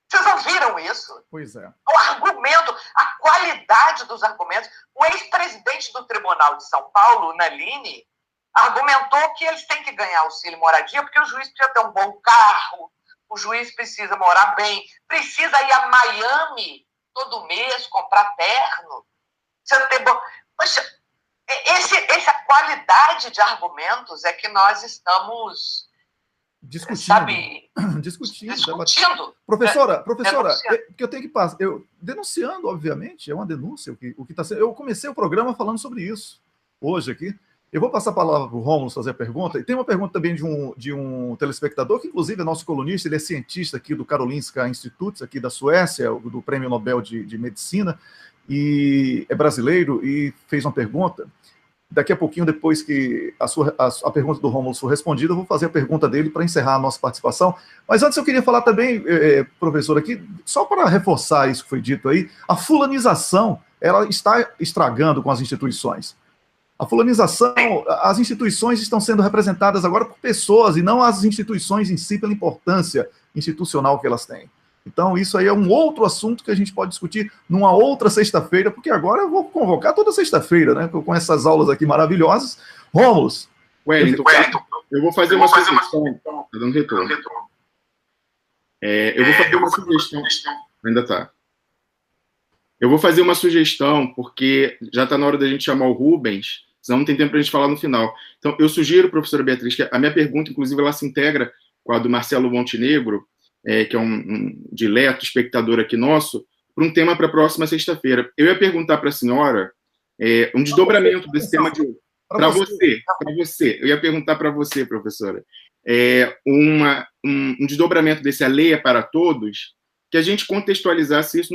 Vocês ouviram isso? Pois é. O argumento, a qualidade dos argumentos. O ex-presidente do Tribunal de São Paulo, Nalini, argumentou que eles têm que ganhar auxílio moradia porque o juiz precisa ter um bom carro, o juiz precisa morar bem, precisa ir a Miami todo mês, comprar terno. Precisa ter bom... Poxa, essa qualidade de argumentos é que nós estamos... Discutindo. Professora, que eu tenho que passar, denunciando, obviamente, é uma denúncia o que está sendo. Eu comecei o programa falando sobre isso hoje aqui. Eu vou passar a palavra para o Rômulo fazer a pergunta. E tem uma pergunta também de um telespectador, que inclusive é nosso colunista, ele é cientista aqui do Karolinska Institute, aqui da Suécia, do Prêmio Nobel de Medicina, e é brasileiro, e fez uma pergunta. Daqui a pouquinho, depois que a pergunta do Rômulo for respondida, eu vou fazer a pergunta dele para encerrar a nossa participação. Mas antes eu queria falar também, professor, aqui, só para reforçar isso que foi dito aí, a fulanização, ela está estragando com as instituições. A fulanização, as instituições estão sendo representadas agora por pessoas e não as instituições em si pela importância institucional que elas têm. Então, isso aí é um outro assunto que a gente pode discutir numa outra sexta-feira, porque agora eu vou convocar toda sexta-feira, né, com essas aulas aqui maravilhosas. Rômulo. Wellington, eu vou fazer uma sugestão. Está dando retorno. Eu vou fazer uma sugestão. Ainda está. Eu vou fazer uma sugestão, porque já está na hora da gente chamar o Rubens, senão não tem tempo para a gente falar no final. Então, eu sugiro, professora Beatriz, que a minha pergunta, inclusive, ela se integra com a do Marcelo Montenegro, que é um dileto espectador aqui nosso, para um tema para a próxima sexta-feira. Eu ia perguntar para a senhora um desdobramento desse tema de hoje. Para você. Eu ia perguntar para você, professora. Um desdobramento desse A Lei é para Todos, que a gente contextualizasse isso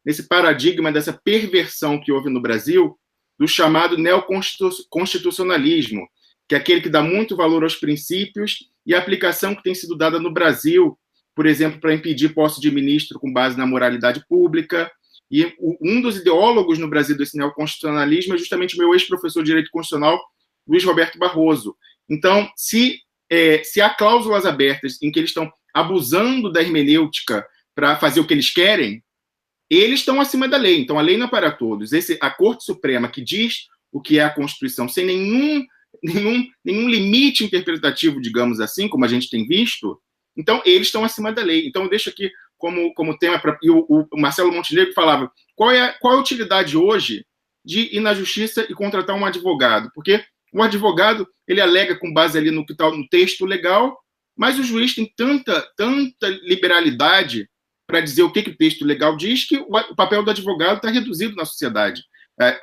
nesse paradigma dessa perversão que houve no Brasil, do chamado neoconstitucionalismo, que é aquele que dá muito valor aos princípios e a aplicação que tem sido dada no Brasil, por exemplo, para impedir posse de ministro com base na moralidade pública. E um dos ideólogos no Brasil desse neoconstitucionalismo é justamente meu ex-professor de Direito Constitucional, Luiz Roberto Barroso. Então, se há cláusulas abertas em que eles estão abusando da hermenêutica para fazer o que eles querem, eles estão acima da lei. Então, a lei não é para todos. A Corte Suprema, que diz o que é a Constituição, sem nenhum limite interpretativo, digamos assim, como a gente tem visto, então, eles estão acima da lei. Então, eu deixo aqui como tema... E o Marcelo Montenegro falava, qual é a utilidade hoje de ir na justiça e contratar um advogado? Porque o advogado, ele alega com base ali no que está no texto legal, mas o juiz tem tanta liberalidade para dizer o que o texto legal diz, que o papel do advogado está reduzido na sociedade.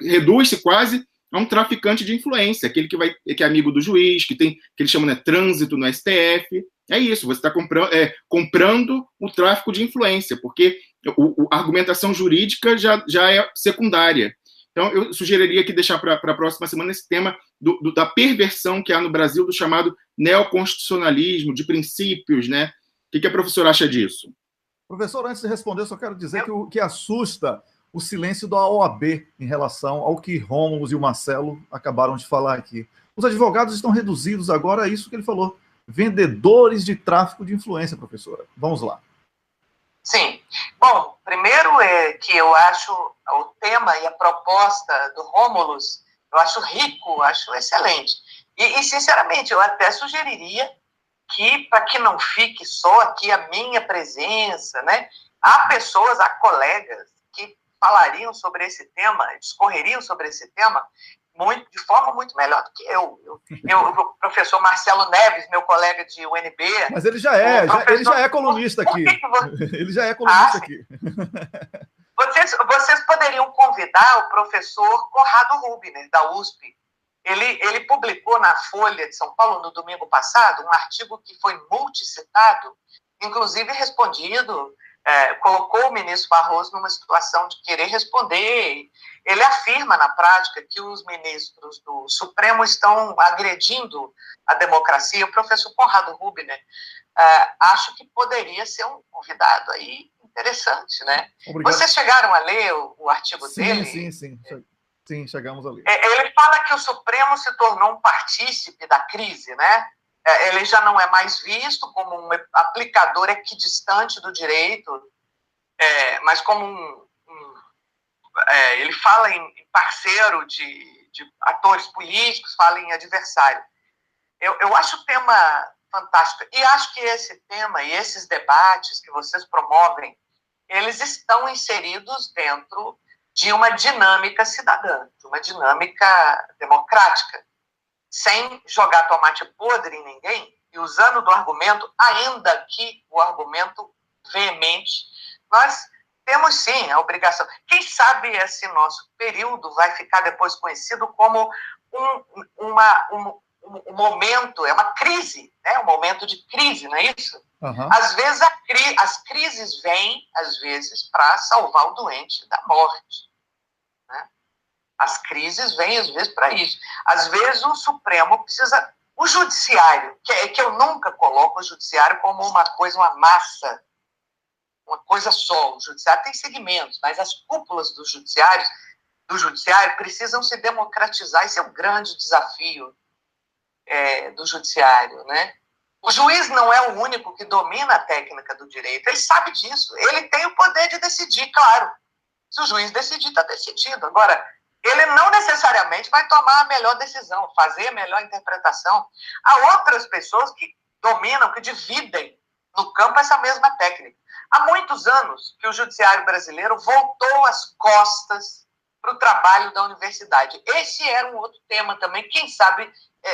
Reduz-se quase a um traficante de influência, aquele que é amigo do juiz, que eles chamam de trânsito no STF. É isso, você está comprando o tráfico de influência, porque a argumentação jurídica já é secundária. Então, eu sugeriria que deixar para a próxima semana esse tema da perversão que há no Brasil, do chamado neoconstitucionalismo, de princípios, né? O que a professora acha disso? Professor, antes de responder, eu só quero dizer que o que assusta o silêncio da OAB em relação ao que Rômulo e o Marcelo acabaram de falar aqui. Os advogados estão reduzidos agora a isso que ele falou, vendedores de tráfico de influência, professora. Vamos lá. Sim. Bom, primeiro é que eu acho o tema e a proposta do Rômulus, eu acho rico, acho excelente. E sinceramente, eu até sugeriria que, para que não fique só aqui a minha presença, né? Há pessoas, há colegas que falariam sobre esse tema, discorreriam sobre esse tema de forma muito melhor do que eu. O professor Marcelo Neves, meu colega de UNB... Mas ele já é colunista aqui. Ele já é colunista aqui. Vocês poderiam convidar o professor Conrado Rubner, da USP. Ele publicou na Folha de São Paulo, no domingo passado, um artigo que foi multicitado, inclusive respondido... colocou o ministro Barroso numa situação de querer responder. Ele afirma, na prática, que os ministros do Supremo estão agredindo a democracia. O professor Conrado Rubner, acho que poderia ser um convidado aí interessante, né? Obrigado. Vocês chegaram a ler o artigo dele? Sim, chegamos a ler. Ele fala que o Supremo se tornou um partícipe da crise, né? Ele já não é mais visto como um aplicador equidistante do direito, mas como ele fala em parceiro de atores políticos, fala em adversário. Eu acho o tema fantástico. E acho que esse tema e esses debates que vocês promovem, eles estão inseridos dentro de uma dinâmica cidadã, de uma dinâmica democrática, sem jogar tomate podre em ninguém, e usando do argumento, ainda que o argumento veemente, nós temos sim a obrigação. Quem sabe esse nosso período vai ficar depois conhecido como um momento, é uma crise, né? Um momento de crise, não é isso? Uhum. Às vezes as crises vêm, às vezes, para salvar o doente da morte. Né? As crises vêm, às vezes, para isso. Às vezes, o Supremo precisa... O judiciário, que eu nunca coloco o judiciário como uma coisa, uma massa, uma coisa só. O judiciário tem segmentos, mas as cúpulas do judiciário precisam se democratizar. Esse é o grande desafio do judiciário, né? O juiz não é o único que domina a técnica do direito. Ele sabe disso. Ele tem o poder de decidir, claro. Se o juiz decidir, está decidido. Agora, ele não necessariamente vai tomar a melhor decisão, fazer a melhor interpretação. Há outras pessoas que dominam, que dividem no campo essa mesma técnica. Há muitos anos que o judiciário brasileiro voltou as costas para o trabalho da universidade. Esse era um outro tema também. Quem sabe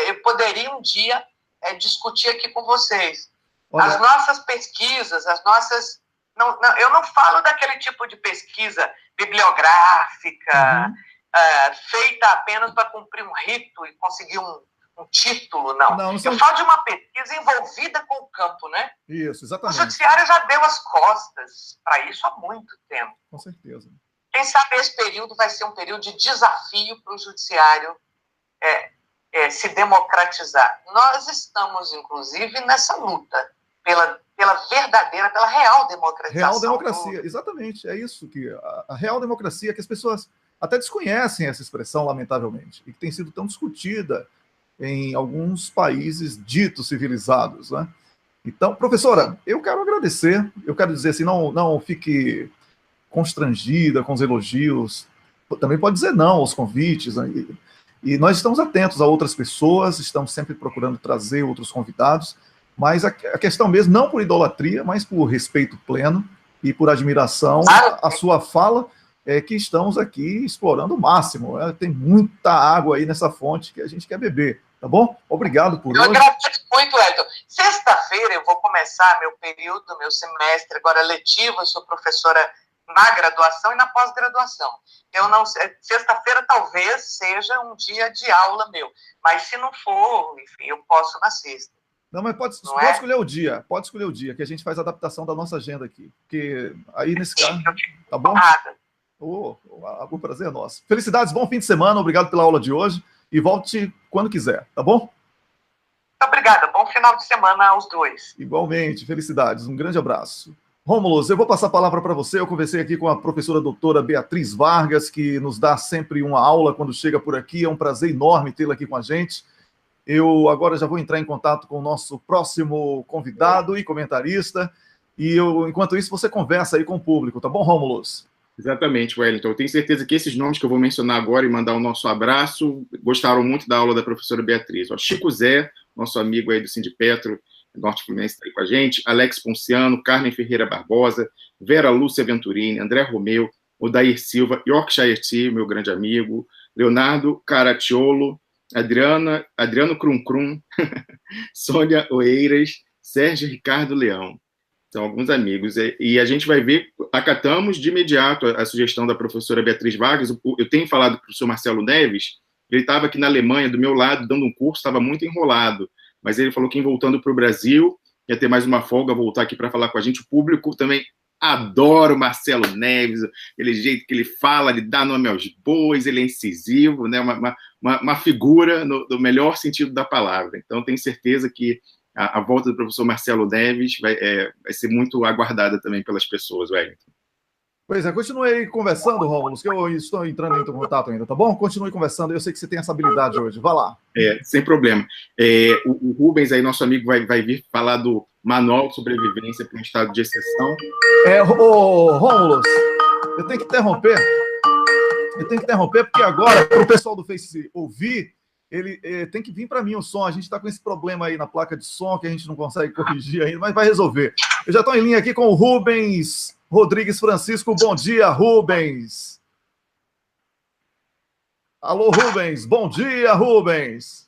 eu poderia um dia discutir aqui com vocês. Olha. As nossas pesquisas, as nossas... eu não falo daquele tipo de pesquisa bibliográfica, feita apenas para cumprir um rito e conseguir um título, não. Eu falo de uma pesquisa envolvida com o campo, né? Isso, exatamente. O judiciário já deu as costas para isso há muito tempo. Com certeza. Quem sabe esse período vai ser um período de desafio para o judiciário se democratizar. Nós estamos, inclusive, nessa luta pela verdadeira, pela real democratização. Real democracia, exatamente. É isso, que a real democracia, que as pessoas até desconhecem essa expressão, lamentavelmente, e que tem sido tão discutida em alguns países ditos civilizados, né? Então, professora, eu quero agradecer, eu quero dizer assim, não fique constrangida com os elogios, também pode dizer não aos convites, né? E nós estamos atentos a outras pessoas, estamos sempre procurando trazer outros convidados, mas a questão mesmo, não por idolatria, mas por respeito pleno e por admiração à sua fala, é que estamos aqui explorando o máximo. Tem muita água aí nessa fonte que a gente quer beber, tá bom? Obrigado por hoje. Eu agradeço muito, Elton. Sexta-feira eu vou começar meu período, meu semestre, agora letivo, eu sou professora na graduação e na pós-graduação. Eu não sei, sexta-feira talvez seja um dia de aula meu, mas se não for, enfim, eu posso na sexta. Não, mas pode escolher o dia, que a gente faz a adaptação da nossa agenda aqui, porque aí nesse caso, tá bom? O prazer é nosso. Felicidades, bom fim de semana, obrigado pela aula de hoje, e volte quando quiser, tá bom? Obrigada, bom final de semana aos dois. Igualmente, felicidades, um grande abraço. Rômulo, eu vou passar a palavra para você. Eu conversei aqui com a professora doutora Beatriz Vargas, que nos dá sempre uma aula quando chega por aqui. É um prazer enorme tê-la aqui com a gente. Eu agora já vou entrar em contato com o nosso próximo convidado e comentarista. E enquanto isso, você conversa aí com o público, tá bom, Rômulo? Exatamente, Wellington. Eu tenho certeza que esses nomes que eu vou mencionar agora e mandar o nosso abraço gostaram muito da aula da professora Beatriz. Chico Zé, nosso amigo aí do Sindipetro, Norte Fluminense, está aí com a gente, Alex Ponciano, Carmen Ferreira Barbosa, Vera Lúcia Venturini, André Romeu, Odair Silva, Yorkshire Tea, meu grande amigo, Leonardo Caracciolo, Adriano Crum Crum, Sônia Oeiras, Sérgio Ricardo Leão. São alguns amigos. E a gente vai ver, acatamos de imediato a sugestão da professora Beatriz Vargas. Eu tenho falado com o professor Marcelo Neves, ele estava aqui na Alemanha, do meu lado, dando um curso, estava muito enrolado. Mas ele falou que, voltando para o Brasil, ia ter mais uma folga, voltar aqui para falar com a gente. O público também adora o Marcelo Neves, aquele jeito que ele fala, ele dá nome aos bois, ele é incisivo, né? Uma figura no melhor sentido da palavra. Então, tenho certeza que a volta do professor Marcelo Neves vai ser muito aguardada também pelas pessoas, Wellington. Pois é, continue aí conversando, Rômulo, que eu estou entrando em contato ainda, tá bom? Continue conversando, eu sei que você tem essa habilidade hoje, vá lá. Sem problema. O Rubens, aí, nosso amigo, vai vir falar do Manual de Sobrevivência para um Estado de Exceção. Rômulo, eu tenho que interromper, porque agora, para o pessoal do Face ouvir, ele tem que vir para mim o som. A gente está com esse problema aí na placa de som que a gente não consegue corrigir ainda, mas vai resolver. Eu já estou em linha aqui com o Rubens Rodrigues Francisco. Bom dia, Rubens. Alô, Rubens. Bom dia, Rubens.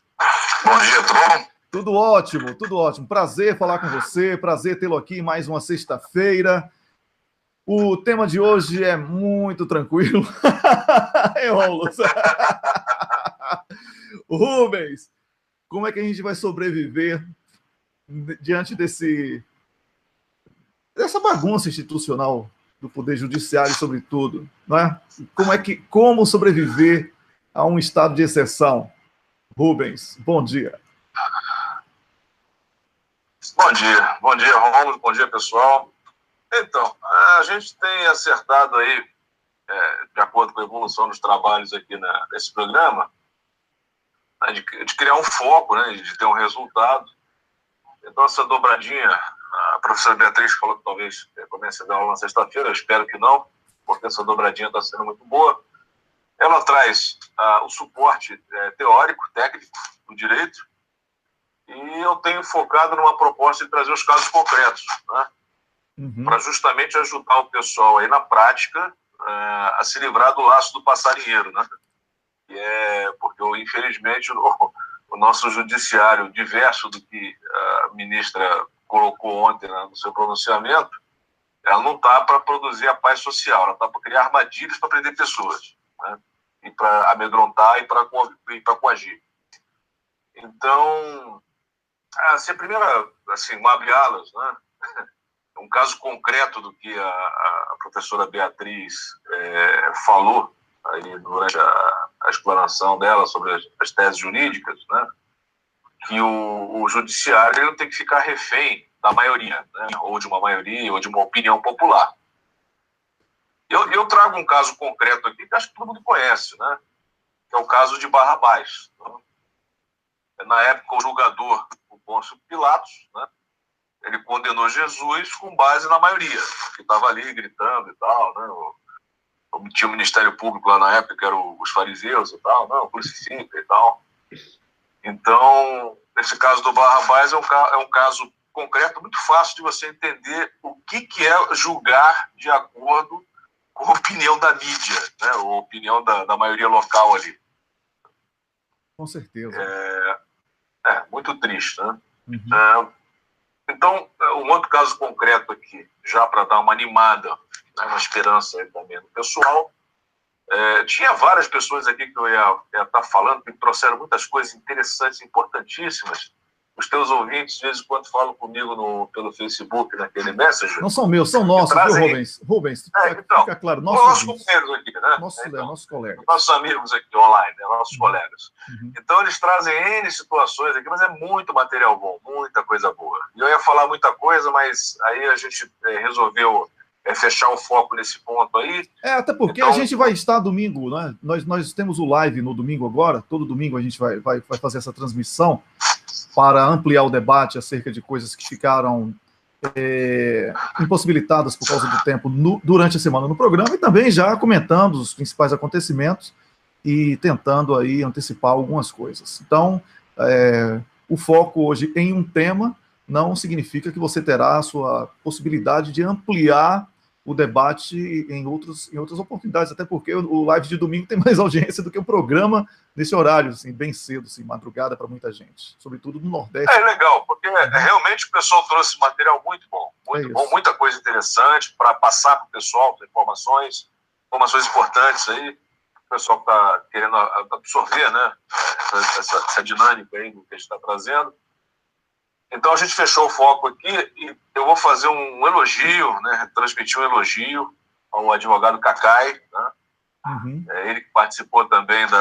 Bom dia, tudo bom? Tudo ótimo, tudo ótimo. Prazer falar com você, prazer tê-lo aqui em mais uma sexta-feira. O tema de hoje é muito tranquilo. Rubens, como é que a gente vai sobreviver diante dessa bagunça institucional do Poder Judiciário, sobretudo, não é? Como sobreviver a um estado de exceção? Rubens, bom dia. Bom dia, Rômulo, bom dia, pessoal. Então, a gente tem acertado aí, de acordo com a evolução dos trabalhos aqui nesse programa, de criar um foco, né, de ter um resultado. Então, essa dobradinha, a professora Beatriz falou que talvez comece a dar aula na sexta-feira, eu espero que não, porque essa dobradinha está sendo muito boa. Ela traz o suporte teórico, técnico do direito, e eu tenho focado numa proposta de trazer os casos concretos, né, para justamente ajudar o pessoal aí na prática a se livrar do laço do passarinheiro, né? Porque, infelizmente, o nosso judiciário, diverso do que a ministra colocou ontem, né, no seu pronunciamento, ela não está para produzir a paz social, ela está para criar armadilhas para prender pessoas, né, e para amedrontar e para coagir. Então, a primeira, assim, uma abre alas, né, um caso concreto do que a professora Beatriz falou aí durante a explanação dela sobre as teses jurídicas, né, que o judiciário ele não tem que ficar refém da maioria, né, ou de uma maioria, ou de uma opinião popular. Eu trago um caso concreto aqui que acho que todo mundo conhece, né, que é o caso de Barrabás. Né? Na época, o julgador, o Pôncio Pilatos, né, ele condenou Jesus com base na maioria, que estava ali gritando e tal, né? Tinha o Ministério Público lá na época, que eram os fariseus e tal, não, crucifica e tal. Então, esse caso do Barrabás é um caso concreto, muito fácil de você entender o que é julgar de acordo com a opinião da mídia, né? Ou a opinião da maioria local ali. Com certeza. Muito triste, né? Uhum. Então, um outro caso concreto aqui, já para dar uma animada, né, uma esperança aí também no pessoal, tinha várias pessoas aqui que eu ia estar falando, que trouxeram muitas coisas interessantes, importantíssimas. Os teus ouvintes, de vez em quando, falam comigo pelo Facebook, naquele Messenger. Não são meus, são nossos, viu, Rubens? Rubens, então, fica claro, nossos companheiros aqui, né? Nossos colegas. Nossos amigos aqui online, né? Nossos colegas. Uhum. Então, eles trazem N situações aqui, mas é muito material bom, muita coisa boa. E eu ia falar muita coisa, mas aí a gente resolveu fechar o foco nesse ponto aí. Até porque então, a gente vai estar domingo, né? Nós temos o live no domingo agora, todo domingo a gente vai fazer essa transmissão para ampliar o debate acerca de coisas que ficaram impossibilitadas por causa do tempo durante a semana no programa, e também já comentando os principais acontecimentos e tentando aí antecipar algumas coisas. Então, o foco hoje em um tema não significa que você terá a sua possibilidade de ampliar o debate em outras oportunidades, até porque o live de domingo tem mais audiência do que o programa nesse horário, assim, bem cedo, assim, madrugada para muita gente, sobretudo no Nordeste. É legal, porque realmente o pessoal trouxe material muito bom, muita coisa interessante para passar para o pessoal, informações importantes aí, o pessoal está querendo absorver, né, essa dinâmica aí do que a gente está trazendo. Então, a gente fechou o foco aqui e eu vou fazer um elogio, né, transmitir um elogio ao advogado Cacai, né? Uhum. Ele que participou também do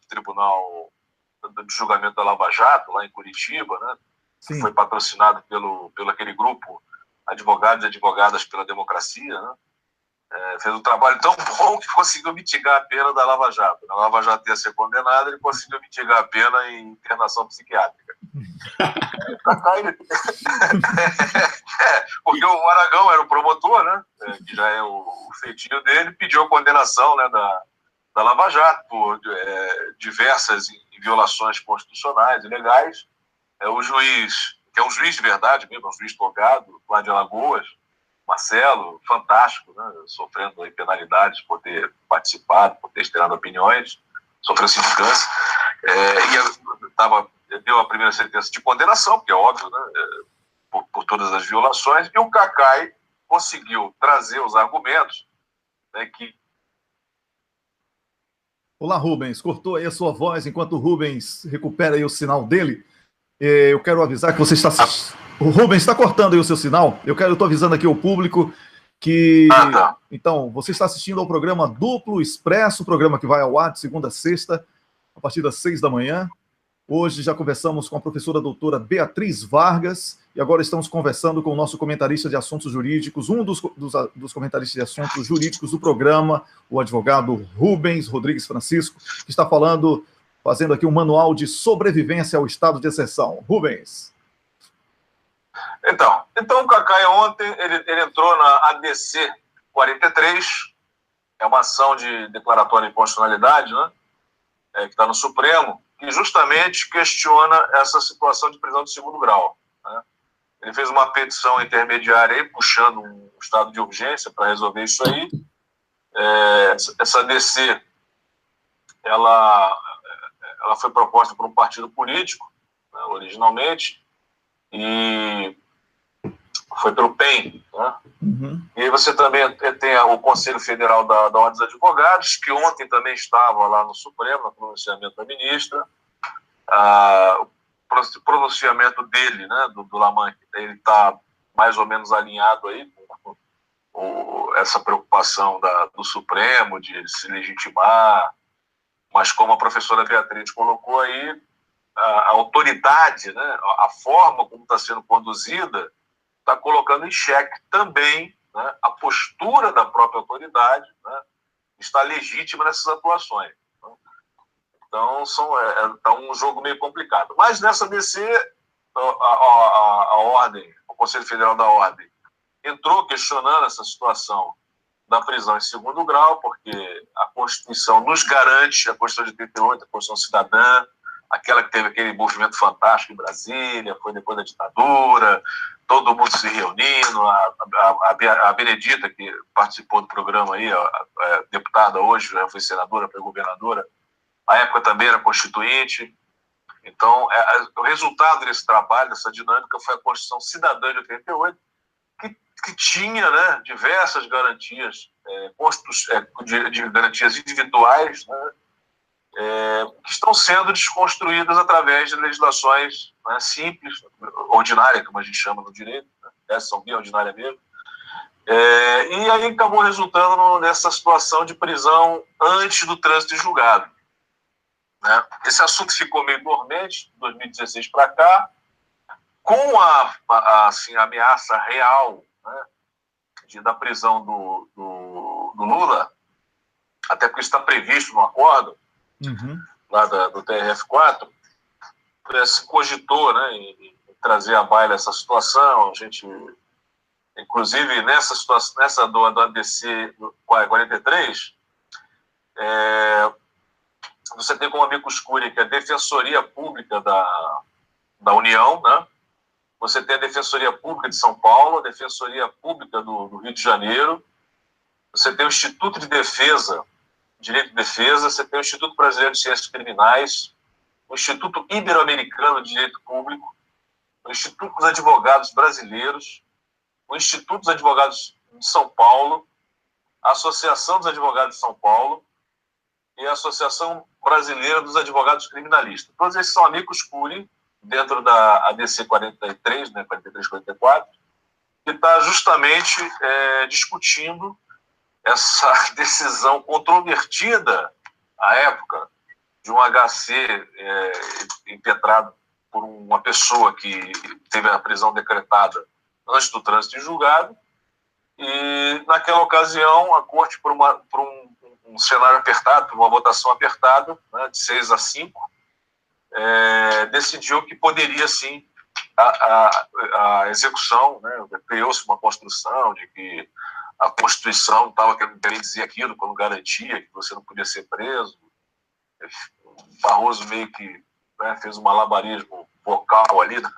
Tribunal de Julgamento da Lava Jato, lá em Curitiba, né? Sim. Foi patrocinado pelo aquele grupo Advogados e Advogadas pela Democracia, né? Fez um trabalho tão bom que conseguiu mitigar a pena da Lava Jato. A Lava Jato ia ser condenada, ele conseguiu mitigar a pena em internação psiquiátrica. Porque o Aragão era o promotor, né? Que já é o feitinho dele, pediu a condenação, né, da Lava Jato por diversas violações constitucionais e legais. O juiz, que é um juiz de verdade mesmo, um juiz togado, lá de Alagoas, Marcelo, fantástico, né? Sofrendo aí penalidades por ter participado, por ter externado opiniões, sofreu sindicância, deu a primeira sentença de condenação, porque é óbvio, né? Por todas as violações, e o Cacai conseguiu trazer os argumentos, né, que... Olá, Rubens, cortou aí a sua voz enquanto o Rubens recupera aí o sinal dele. Eu quero avisar que você está... O Rubens está cortando aí o seu sinal. Eu estou avisando aqui ao público que... tá. Então, você está assistindo ao programa Duplo Expresso, programa que vai ao ar de segunda a sexta, a partir das 6 da manhã. Hoje já conversamos com a professora doutora Beatriz Vargas e agora estamos conversando com o nosso comentarista de assuntos jurídicos, um dos comentaristas de assuntos jurídicos do programa, o advogado Rubens Rodrigues Francisco, que está fazendo aqui um manual de sobrevivência ao estado de exceção. Rubens. Então o Cacai ontem, ele entrou na ADC 43, é uma ação de declaratória de inconstitucionalidade, né, que está no Supremo, que justamente questiona essa situação de prisão de segundo grau, né? Ele fez uma petição intermediária aí, puxando um estado de urgência para resolver isso aí. Essa ADC, ela foi proposta por um partido político, né, originalmente, e foi pelo PEN, né? Uhum. E aí você também tem o Conselho Federal da Ordem dos Advogados, que ontem também estava lá no Supremo, no pronunciamento da ministra. O pronunciamento dele, né, do Laman, ele está mais ou menos alinhado aí com essa preocupação do Supremo de se legitimar, mas como a professora Beatriz colocou aí, a autoridade, né, a forma como está sendo conduzida, está colocando em xeque também, né, a postura da própria autoridade, né, está legítima nessas atuações. Então, tá um jogo meio complicado. Mas nessa DC, a ordem, o Conselho Federal da Ordem entrou questionando essa situação da prisão em segundo grau, porque a Constituição nos garante, a Constituição de 88, a Constituição Cidadã, aquela que teve aquele movimento fantástico em Brasília, foi depois da ditadura, todo mundo se reunindo, a Benedita, que participou do programa aí, a deputada hoje, já foi senadora, foi governadora, à época também era constituinte. Então, o resultado desse trabalho, dessa dinâmica, foi a Constituição Cidadã de 88, que tinha, né, diversas garantias, de garantias individuais, né, que estão sendo desconstruídas através de legislações, né, simples, ordinária, como a gente chama no direito, né, essas são bem ordinárias mesmo, e aí acabou resultando nessa situação de prisão antes do trânsito em julgado. Né? Esse assunto ficou meio dormente, de 2016 para cá, com a ameaça real, né, da prisão do Lula, até porque isso está previsto no acordo, lá do TRF4, se cogitou, né, em trazer à baila essa situação. A gente, inclusive, nessa situação, nessa do ADC 43, você tem como amicus curiae que a Defensoria Pública da União, né? Você tem a Defensoria Pública de São Paulo, a Defensoria Pública do Rio de Janeiro, você tem o Instituto de Defesa, Direito de Defesa, você tem o Instituto Brasileiro de Ciências Criminais, o Instituto Ibero-Americano de Direito Público, o Instituto dos Advogados Brasileiros, o Instituto dos Advogados de São Paulo, a Associação dos Advogados de São Paulo e a Associação Brasileira dos Advogados Criminalistas. Todos esses são amicus curiae dentro da ADC 43, né, 43-44, que está justamente discutindo essa decisão controvertida à época de um HC impetrado por uma pessoa que teve a prisão decretada antes do trânsito em julgado, e naquela ocasião a Corte, por um cenário apertado, por uma votação apertada, né, de 6-5, decidiu que poderia sim a execução, né, criou-se uma construção de que a Constituição estava querendo dizer aquilo quando garantia que você não podia ser preso. Barroso meio que, né, fez um malabarismo vocal ali, né,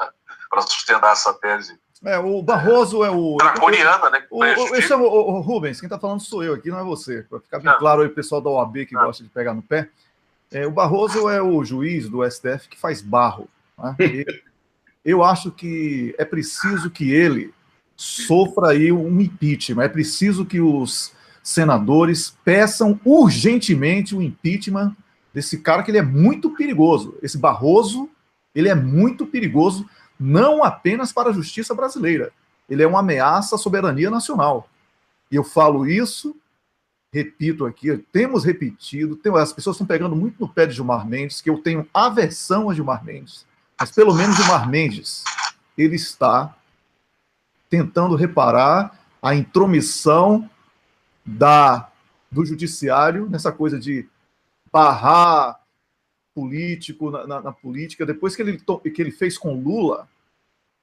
para sustentar essa tese. O Barroso é o... draconiana, né? Eu chamo o Rubens, quem está falando sou eu aqui, não é você. Para ficar bem claro aí, o pessoal da OAB que gosta de pegar no pé. O Barroso é o juiz do STF que faz barro. Né? Eu acho que é preciso que ele sofra aí um impeachment. É preciso que os senadores peçam urgentemente o impeachment desse cara, que ele é muito perigoso. Esse Barroso, ele é muito perigoso, não apenas para a justiça brasileira. Ele é uma ameaça à soberania nacional. E eu falo isso, repito aqui, temos repetido, as pessoas estão pegando muito no pé de Gilmar Mendes, que eu tenho aversão a Gilmar Mendes, mas pelo menos Gilmar Mendes, ele está tentando reparar a intromissão do judiciário nessa coisa de barrar político na política. Depois que ele fez com Lula,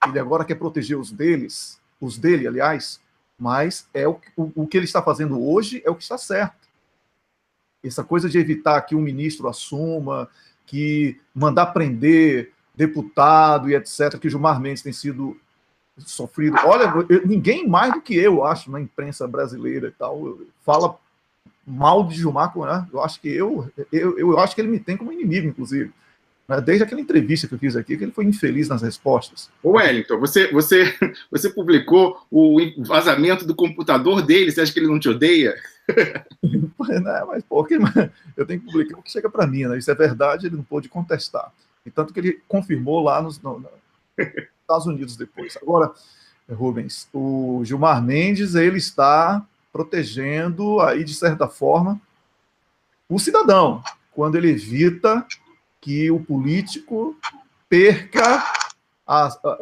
ele agora quer proteger os dele, aliás, mas o que ele está fazendo hoje é o que está certo. Essa coisa de evitar que um ministro assuma, que mandar prender deputado e etc., que Gilmar Mendes tem sido sofrido. Olha, ninguém mais do que eu acho, na imprensa brasileira e tal, fala mal de Gilmar, né? Eu acho que eu acho que ele me tem como inimigo, inclusive. Né? Desde aquela entrevista que eu fiz aqui, que ele foi infeliz nas respostas. Ô, Wellington, você publicou o vazamento do computador dele, você acha que ele não te odeia? Não, mas porque eu tenho que publicar o que chega para mim, né? Isso é verdade, ele não pôde contestar. E tanto que ele confirmou lá nos Estados Unidos depois. Agora, Rubens, o Gilmar Mendes, ele está protegendo aí, de certa forma, o cidadão, quando ele evita que o político perca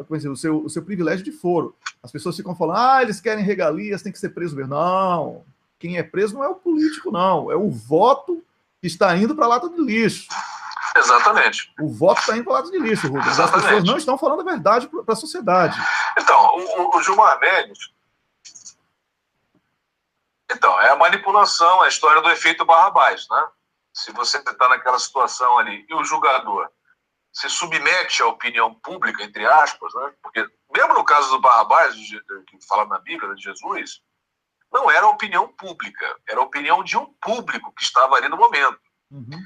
o seu privilégio de foro. As pessoas ficam falando, eles querem regalias, tem que ser preso mesmo. Não, quem é preso não é o político, não, é o voto que está indo para a lata do lixo. Exatamente. O voto está indo para o lado de lixo, Rubens. Exatamente. As pessoas não estão falando a verdade para a sociedade. Então, o Gilmar Mendes... Então, é a manipulação, é a história do efeito Barrabás, né? Se você está naquela situação ali e o julgador se submete à opinião pública, entre aspas, né? Porque mesmo no caso do Barrabás, que fala na Bíblia, de Jesus, não era a opinião pública, era a opinião de um público que estava ali no momento. Uhum.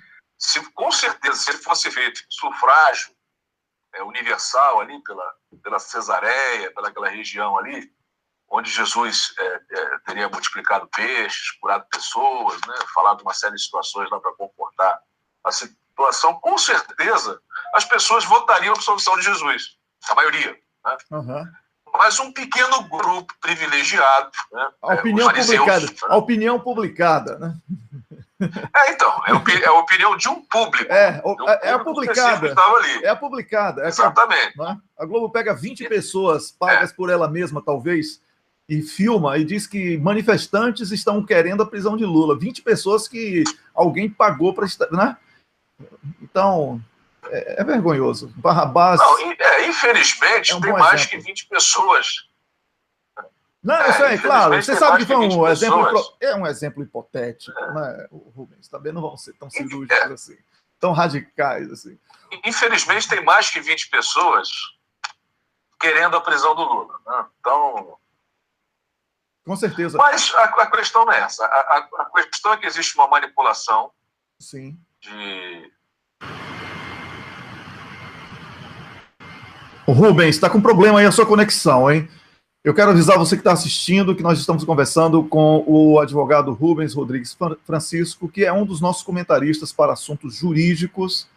Com certeza, se ele fosse feito sufrágio universal ali pela Cesareia, pelaquela região ali, onde Jesus teria multiplicado peixes, curado pessoas, né, falado uma série de situações lá para comportar a situação, com certeza as pessoas votariam a absolvição de Jesus, a maioria. Né? Uhum. Mas um pequeno grupo privilegiado, né, a opinião publicada, né? A opinião publicada, né? Então, é a opinião de um público. É a publicada. Ali. É a publicada. Exatamente. A Globo pega 20 pessoas pagas por ela mesma, talvez, e filma e diz que manifestantes estão querendo a prisão de Lula. 20 pessoas que alguém pagou para estar, né? Então, é vergonhoso. Barrabás... Não, infelizmente, tem mais que 20 pessoas. Não, isso é claro. Você sabe que foi um exemplo hipotético, né, Rubens? Também não vão ser tão cirúrgicos assim, tão radicais assim. Infelizmente, tem mais que 20 pessoas querendo a prisão do Lula. Né? Então... Com certeza. Mas a questão não é essa. A questão é que existe uma manipulação. Sim. O Rubens, está com problema aí a sua conexão, hein? Eu quero avisar você que está assistindo que nós estamos conversando com o advogado Rubens Rodrigues Francisco, que é um dos nossos comentaristas para assuntos jurídicos,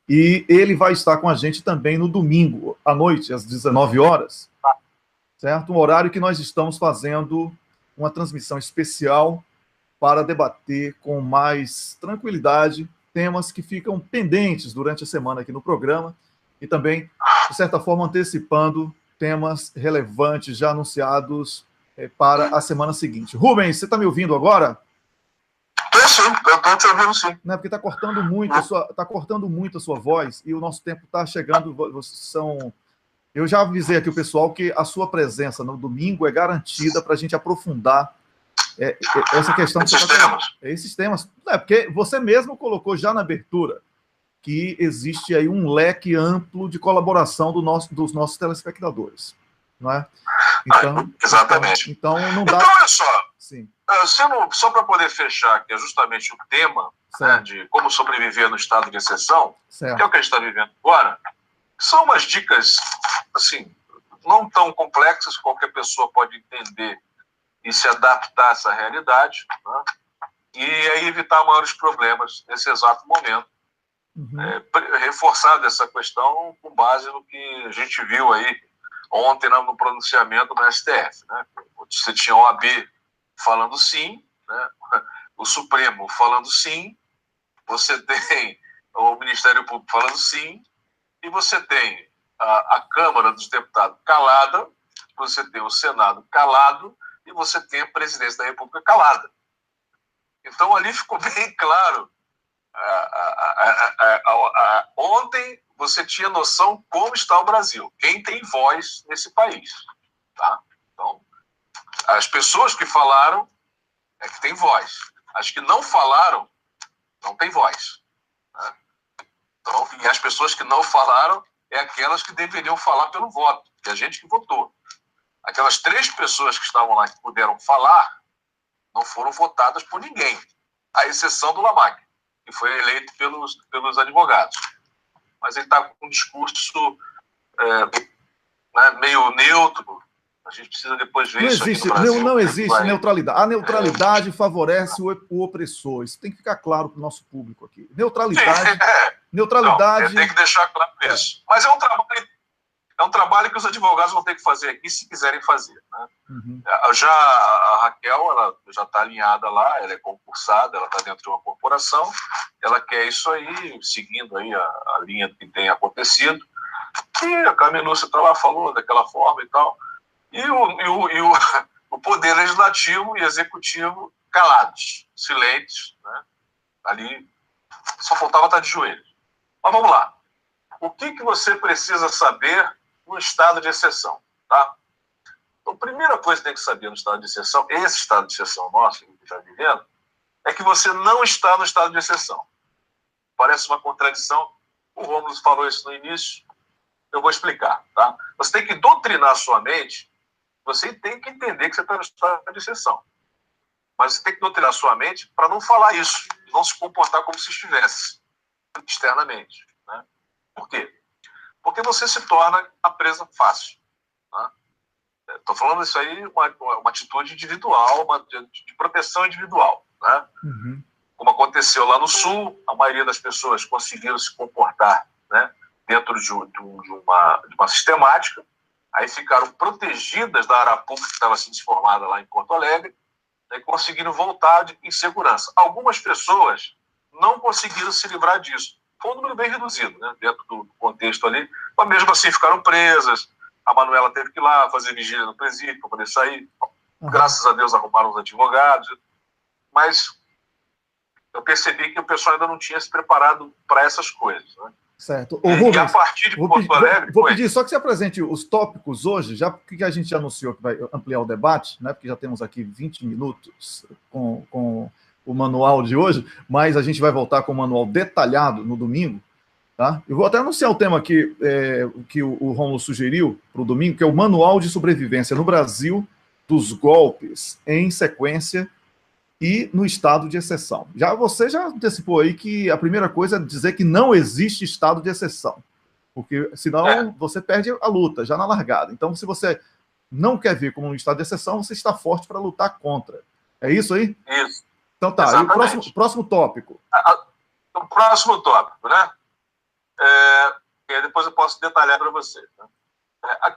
e ele vai estar com a gente também no domingo, à noite, às 19 horas, certo? Um horário que nós estamos fazendo uma transmissão especial para debater com mais tranquilidade temas que ficam pendentes durante a semana aqui no programa e também, de certa forma, antecipando temas relevantes já anunciados para a semana seguinte. Rubens, você está me ouvindo agora? Sim, eu estou te ouvindo sim. Não, porque está cortando muito a sua voz e o nosso tempo está chegando. Eu já avisei aqui o pessoal que a sua presença no domingo é garantida para a gente aprofundar essa questão. Esses temas. Porque você mesmo colocou já na abertura que existe aí um leque amplo de colaboração dos nossos telespectadores, não é? Então, exatamente. Então não dá. Então, olha só. Sim. Só para poder fechar, que é justamente o tema, né, de como sobreviver no estado de exceção, certo, que é o que a gente está vivendo agora, são umas dicas, assim, não tão complexas, qualquer pessoa pode entender e se adaptar a essa realidade, né, e aí evitar maiores problemas nesse exato momento. Uhum. Reforçado essa questão com base no que a gente viu aí ontem no pronunciamento do STF. Né? Você tinha o OAB falando sim, né? O Supremo falando sim, você tem o Ministério Público falando sim, e você tem a Câmara dos Deputados calada, você tem o Senado calado, e você tem a Presidência da República calada. Então, ali ficou bem claro. Ontem você tinha noção como está o Brasil, quem tem voz nesse país, tá? Então, as pessoas que falaram é que tem voz, as que não falaram não tem voz, né? Então, e as pessoas que não falaram é aquelas que deveriam falar pelo voto, que é a gente que votou. Aquelas 3 pessoas que estavam lá que puderam falar não foram votadas por ninguém, à exceção do Lamag, que foi eleito pelos advogados. Mas ele está com um discurso meio neutro. A gente precisa depois ver isso aqui no Brasil. Não existe neutralidade. A neutralidade favorece o opressor. Isso tem que ficar claro para o nosso público aqui. Neutralidade... Neutralidade... Não, tem que deixar claro isso. Mas é um trabalho que os advogados vão ter que fazer aqui se quiserem fazer. Né? Uhum. Já a Raquel, ela já está alinhada lá, ela é concursada, ela está dentro de uma corporação, ela quer isso aí, seguindo aí a linha que tem acontecido. E a Camilúcia está lá, falou daquela forma e tal. E o Poder Legislativo e Executivo calados, silentes, né? Ali só faltava estar de joelhos. Mas vamos lá. O que você precisa saber no estado de exceção? Tá? Então, a primeira coisa que tem que saber no estado de exceção, esse estado de exceção nosso, que a gente está vivendo, é que você não está no estado de exceção. Parece uma contradição. O Rômulo falou isso no início. Eu vou explicar. Tá? Você tem que doutrinar a sua mente. Você tem que entender que você está no estado de exceção. Mas você tem que doutrinar a sua mente para não falar isso, não se comportar como se estivesse externamente. Né? Por quê? Porque você se torna a presa fácil. Estou falando isso aí, uma atitude individual, de proteção individual. Né? Uhum. Como aconteceu lá no Sul, a maioria das pessoas conseguiram se comportar, né, dentro de uma sistemática, aí ficaram protegidas da arapuca que estava sendo formada lá em Porto Alegre, e conseguiram voltar em segurança. Algumas pessoas não conseguiram se livrar disso. Foi um número bem reduzido, né, dentro do contexto ali, mas mesmo assim ficaram presas. A Manuela teve que ir lá fazer vigília no presídio para poder sair. Graças a Deus arrumaram os advogados. Mas eu percebi que o pessoal ainda não tinha se preparado para essas coisas. Né? Certo. E a partir de Porto Alegre... Vou pedir só que você apresente os tópicos hoje, já porque a gente já anunciou que vai ampliar o debate, né? Porque já temos aqui 20 minutos com o manual de hoje, mas a gente vai voltar com o manual detalhado no domingo. Tá? Eu vou até anunciar o tema aqui, que o Rômulo sugeriu para o domingo, que é o Manual de Sobrevivência no Brasil dos Golpes em Sequência e no Estado de Exceção. Você já antecipou aí que a primeira coisa é dizer que não existe estado de exceção, porque senão você perde a luta, já na largada. Então, se você não quer ver como um estado de exceção, você está forte para lutar contra. É isso aí? Isso. Então tá, e o próximo tópico? O próximo tópico, né? E depois eu posso detalhar para você. Né?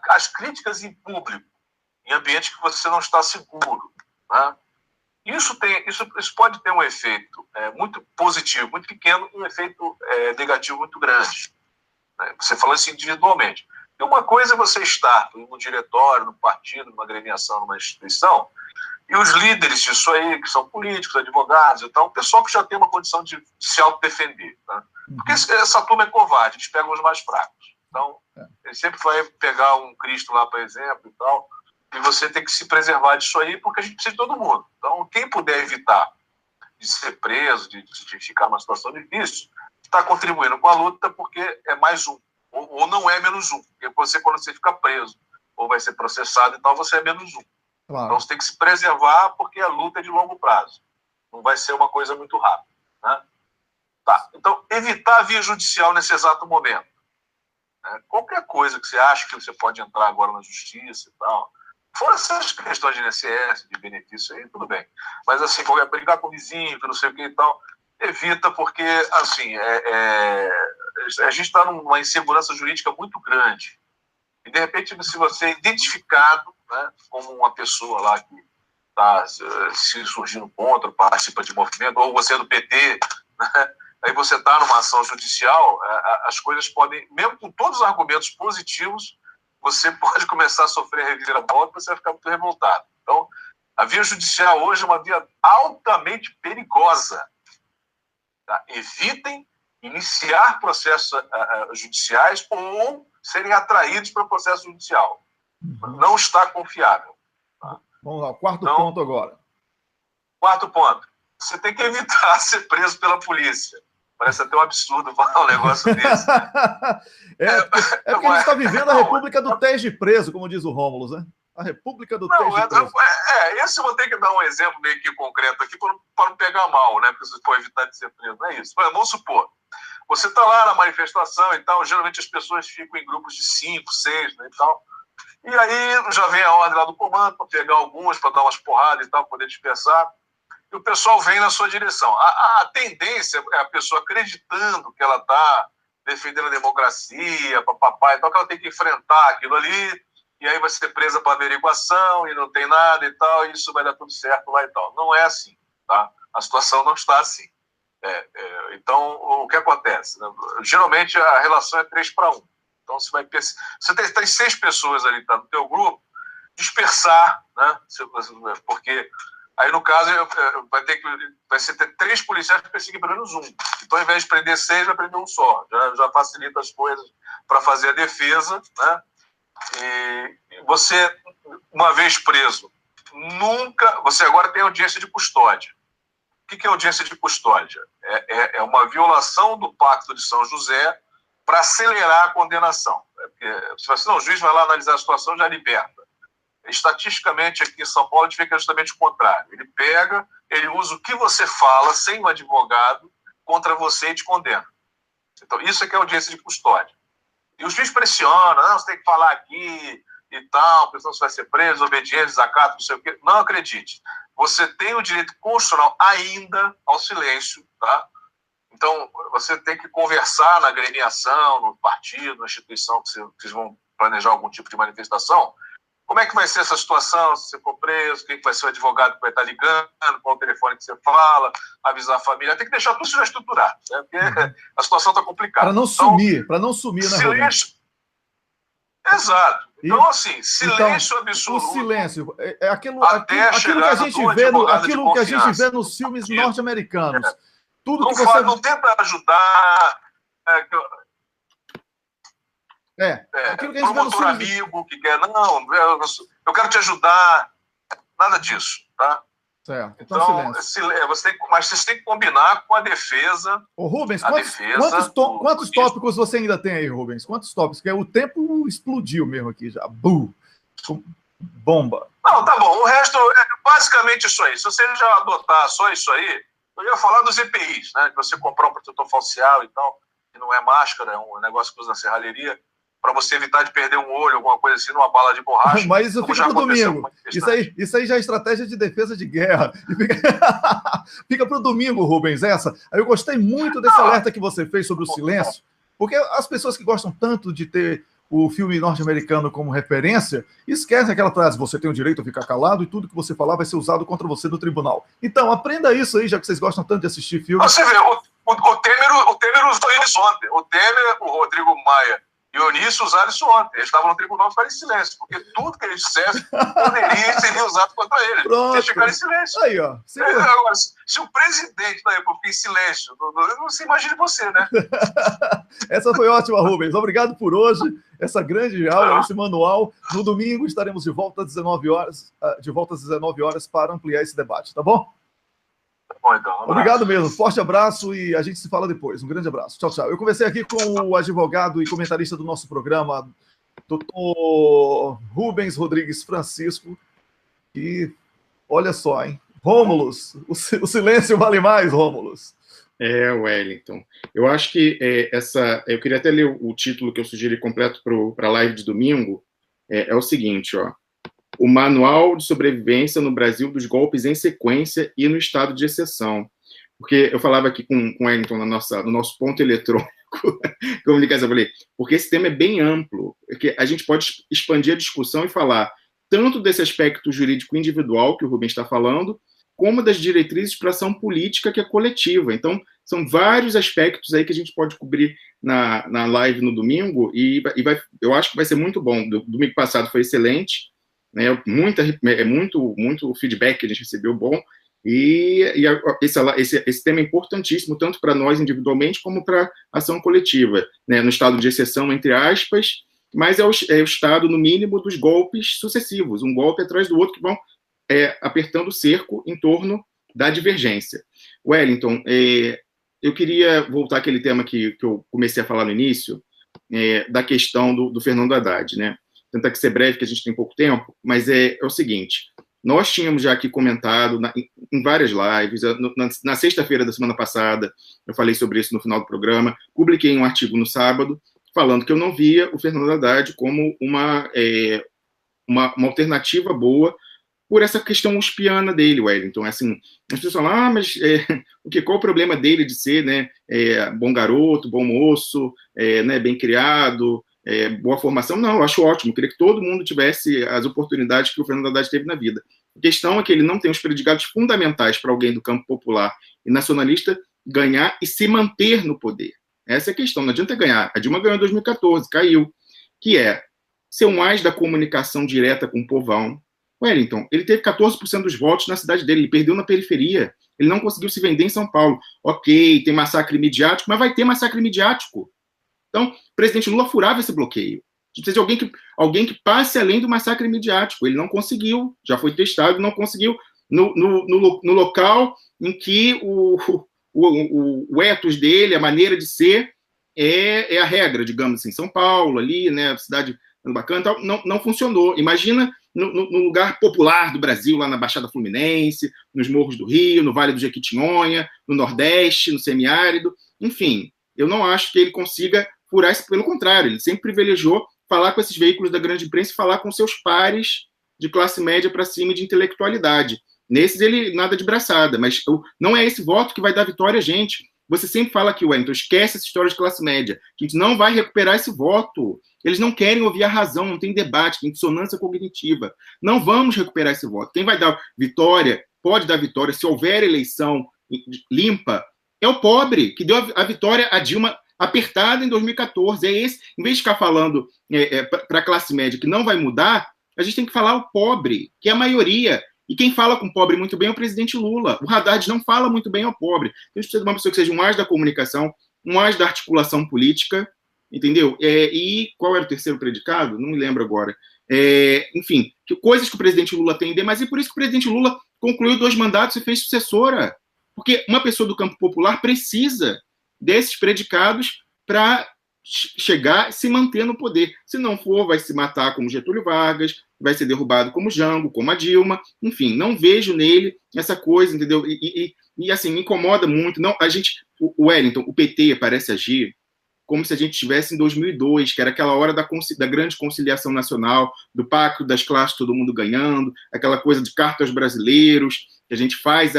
As críticas em público, em ambiente que você não está seguro. Né? Isso pode ter um efeito muito positivo, muito pequeno, e um efeito negativo muito grande. Né? Você falou isso individualmente. E uma coisa é você estar no diretório, no partido, numa agremiação, numa instituição, e os líderes disso aí, que são políticos, advogados e tal, o pessoal que já tem uma condição de se autodefender. Tá? Porque essa turma é covarde, eles pegam os mais fracos. Então, ele sempre vai pegar um Cristo lá, por exemplo, e tal, e você tem que se preservar disso aí, porque a gente precisa de todo mundo. Então, quem puder evitar de ser preso, de ficar numa situação difícil, está contribuindo com a luta, porque é mais um, ou não é menos um. Porque quando você fica preso, ou vai ser processado e tal, você é menos um. Claro. Então, você tem que se preservar, porque a luta é de longo prazo. Não vai ser uma coisa muito rápida. Né? Tá. Então, evitar a via judicial nesse exato momento. Qualquer coisa que você acha que você pode entrar agora na justiça e tal, fora essas questões de INSS, de benefício aí, tudo bem. Mas, assim, brigar com o vizinho, que não sei o que e tal, evita, porque, assim, a gente está numa insegurança jurídica muito grande. E, de repente, se você é identificado, né, como uma pessoa lá que está se surgindo contra, participa de movimento, ou você é do PT, né, aí você está numa ação judicial, as coisas podem, mesmo com todos os argumentos positivos, você pode começar a sofrer reviravolta e você vai ficar muito revoltado. Então, a via judicial hoje é uma via altamente perigosa. Tá? Evitem iniciar processos judiciais ou serem atraídos para o processo judicial. Não está confiável. Tá? Vamos lá, quarto ponto agora. Quarto ponto. Você tem que evitar ser preso pela polícia. Parece até um absurdo falar um negócio desse. Porque a gente está vivendo a República do Teste Preso, como diz o Rômulo, né? A República do Teste Preso. Esse eu vou ter que dar um exemplo meio que concreto aqui para não pegar mal, né? Porque você pode evitar de ser preso. Não é isso. Mas, vamos supor, você está lá na manifestação e tal, geralmente as pessoas ficam em grupos de 5, 6, né, e tal. E aí já vem a ordem lá do comando para pegar alguns, para dar umas porradas e tal, poder dispersar. E o pessoal vem na sua direção. A tendência é a pessoa acreditando que ela está defendendo a democracia, papapá e tal, que ela tem que enfrentar aquilo ali, e aí vai ser presa para averiguação, e não tem nada e tal, e isso vai dar tudo certo lá e tal. Não é assim, tá? A situação não está assim. Então, o que acontece? Né? Geralmente, a relação é 3-1. Então, você tem 6 pessoas ali, tá, no teu grupo, dispersar, né? Porque Aí, no caso, vai ser ter 3 policiais para perseguir pelo menos um. Então, ao invés de prender 6, vai prender um só. Já facilita as coisas para fazer a defesa, né? E você, uma vez preso, você agora tem audiência de custódia. O que é audiência de custódia? É uma violação do Pacto de São José para acelerar a condenação. Você fala assim, não, o juiz vai lá analisar a situação e já liberta. Estatisticamente, aqui em São Paulo, a gente vê que é justamente o contrário. Ele usa o que você fala, sem um advogado, contra você e te condena. Então, isso é que é audiência de custódia. E o juiz pressiona, não, você tem que falar aqui e tal, porque senão você vai ser preso, obediência, desacato, não sei o quê. Não acredite. Você tem o direito constitucional ainda ao silêncio, tá? Então, você tem que conversar na agremiação, no partido, na instituição que vocês vão planejar algum tipo de manifestação. Como é que vai ser essa situação se você for preso? Quem vai ser o advogado que vai estar ligando? Qual o telefone que você fala? Avisar a família. Tem que deixar tudo já estruturado, né? Porque a situação está complicada. Para não sumir, né, silêncio. Exato. Então, assim, silêncio absoluto. O silêncio é aquilo que a gente vê nos filmes norte-americanos. Tudo não, que você... não tenta ajudar. Aquilo que a gente vê nos filmes... amigo que quer, não, eu quero te ajudar. Nada disso, tá? Certo. Então mas vocês têm que combinar com a defesa. Ô, Rubens, quantos tópicos você ainda tem aí, Rubens? Quantos tópicos? Porque o tempo explodiu mesmo aqui já. Bomba. Não, tá bom. O resto é basicamente isso aí. Se você já adotar só isso aí, eu ia falar dos EPIs, né? Que você comprar um protetor facial e tal, que não é máscara, é um negócio que usa na serralheria, para você evitar de perder um olho, alguma coisa assim, numa bala de borracha. Mas isso fica pro domingo. Isso aí já é estratégia de defesa de guerra. Fica pro domingo, Rubens, essa. Aí eu gostei muito desse alerta que você fez sobre o silêncio, porque as pessoas que gostam tanto de ter o filme norte-americano como referência, esquecem aquela frase, você tem o direito a ficar calado e tudo que você falar vai ser usado contra você no tribunal. Então, aprenda isso aí, já que vocês gostam tanto de assistir filmes. Você vê, o Temer usou isso ontem. O Temer, o Rodrigo Maia e o Onísio usaram isso ontem. Eles estavam no tribunal e ficaram em silêncio, porque tudo que eles dissessem seria usado contra eles. Eles ficaram em silêncio. Aí, ó. Agora, se o presidente da República fica em silêncio, não se imagine você, né? Essa foi ótima, Rubens. Obrigado por hoje. Essa grande aula, esse manual. No domingo estaremos de volta às 19 horas para ampliar esse debate, tá bom? Bom, então, obrigado mesmo, forte abraço e a gente se fala depois. Um grande abraço. Tchau, tchau. Eu conversei aqui com o advogado e comentarista do nosso programa, doutor Rubens Rodrigues Francisco, e olha só, hein? Rômulus, o silêncio vale mais, Rômulus. Wellington. Eu acho que eu queria até ler o título que eu sugeri completo para a live de domingo. É o seguinte, ó. O Manual de Sobrevivência no Brasil dos Golpes em Sequência e no Estado de Exceção. Porque eu falava aqui com o Wellington no nosso ponto eletrônico, comunicação, eu falei, porque esse tema é bem amplo, porque a gente pode expandir a discussão e falar tanto desse aspecto jurídico individual que o Rubens está falando, como das diretrizes para ação política que é coletiva. Então, são vários aspectos aí que a gente pode cobrir na live no domingo, eu acho que vai ser muito bom. Domingo passado foi excelente, né, muito feedback que a gente recebeu bom, esse tema é importantíssimo, tanto para nós individualmente, como para ação coletiva, né, no estado de exceção, entre aspas, mas é o estado, no mínimo, dos golpes sucessivos, um golpe atrás do outro, que vão apertando o cerco em torno da divergência. Wellington, eu queria voltar àquele tema que eu comecei a falar no início, da questão do Fernando Haddad, né? Tentar que ser breve, que a gente tem pouco tempo, mas é o seguinte, nós tínhamos já aqui comentado em várias lives, na sexta-feira da semana passada, eu falei sobre isso no final do programa, publiquei um artigo no sábado, falando que eu não via o Fernando Haddad como uma alternativa boa por essa questão uspiana dele, Wellington. Assim, as pessoas falam, mas qual o problema dele de ser, né, bom garoto, bom moço, né, bem criado, boa formação? Não, eu acho ótimo, eu queria que todo mundo tivesse as oportunidades que o Fernando Haddad teve na vida. A questão é que ele não tem os predicados fundamentais para alguém do campo popular e nacionalista ganhar e se manter no poder. Essa é a questão, não adianta ganhar. A Dilma ganhou em 2014, caiu, que é ser um as da comunicação direta com o povão, Wellington, ele teve 14% dos votos na cidade dele, ele perdeu na periferia, ele não conseguiu se vender em São Paulo. Ok, tem massacre midiático, mas vai ter massacre midiático. Então, o presidente Lula furava esse bloqueio. Precisa de alguém que passe além do massacre midiático. Ele não conseguiu, já foi testado, não conseguiu no local em que o ethos dele, a maneira de ser, é a regra, digamos assim. São Paulo, ali, né, cidade bacana, tal, não funcionou. Imagina no lugar popular do Brasil, lá na Baixada Fluminense, nos morros do Rio, no Vale do Jequitinhonha, no Nordeste, no semiárido. Enfim, eu não acho que ele consiga furar isso, pelo contrário, ele sempre privilegiou falar com esses veículos da grande imprensa e falar com seus pares de classe média para cima e de intelectualidade. Nesses, ele nada de braçada, mas não é esse voto que vai dar vitória a gente. Você sempre fala aqui, Wellington, esquece essa história de classe média, que a gente não vai recuperar esse voto. Eles não querem ouvir a razão, não tem debate, tem dissonância cognitiva. Não vamos recuperar esse voto. Quem vai dar vitória, pode dar vitória, se houver eleição limpa, é o pobre, que deu a vitória a Dilma apertada em 2014. É esse, em vez de ficar falando para a classe média que não vai mudar, a gente tem que falar o pobre, que é a maioria. E quem fala com o pobre muito bem é o presidente Lula. O Haddad não fala muito bem ao pobre. Então, a gente precisa de uma pessoa que seja um as da comunicação, um as da articulação política, entendeu? E qual era o terceiro predicado? Não me lembro agora. Enfim, coisas que o presidente Lula tem, mas é por isso que o presidente Lula concluiu 2 mandatos e fez sucessora. Porque uma pessoa do campo popular precisa desses predicados para chegar e se manter no poder. Se não for, vai se matar como Getúlio Vargas, vai ser derrubado como Jango, como a Dilma. Enfim, não vejo nele essa coisa, entendeu? E assim, me incomoda muito. Não, o Wellington, o PT parece agir como se a gente estivesse em 2002, que era aquela hora da grande conciliação nacional, do pacto das classes, todo mundo ganhando, aquela coisa de carta aos brasileiros, que a gente faz,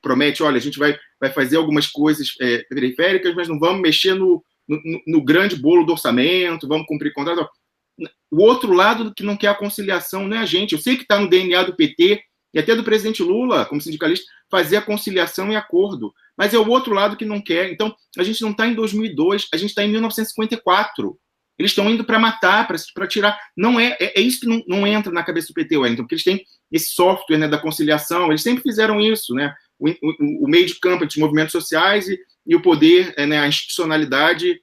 promete, olha, a gente vai fazer algumas coisas periféricas, mas não vamos mexer no grande bolo do orçamento, vamos cumprir contrato. O outro lado que não quer a conciliação não é a gente. Eu sei que está no DNA do PT e até do presidente Lula, como sindicalista, fazer a conciliação e acordo. Mas é o outro lado que não quer. Então, a gente não está em 2002, a gente está em 1954. Eles estão indo para matar, para tirar. Não é isso que não entra na cabeça do PT, Wellington, porque eles têm esse software, né, da conciliação, eles sempre fizeram isso, né? O meio de campo de movimentos sociais e o poder, né, a institucionalidade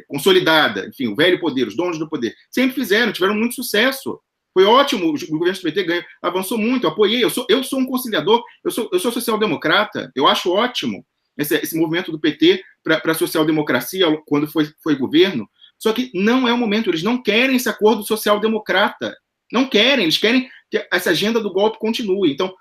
consolidada, enfim, o velho poder, os donos do poder, sempre fizeram, tiveram muito sucesso. Foi ótimo, o governo do PT avançou muito, eu apoiei, eu sou um conciliador, eu sou social-democrata, eu acho ótimo esse movimento do PT para a social-democracia quando foi governo, só que não é o momento, eles não querem esse acordo social-democrata, não querem, eles querem que essa agenda do golpe continue, então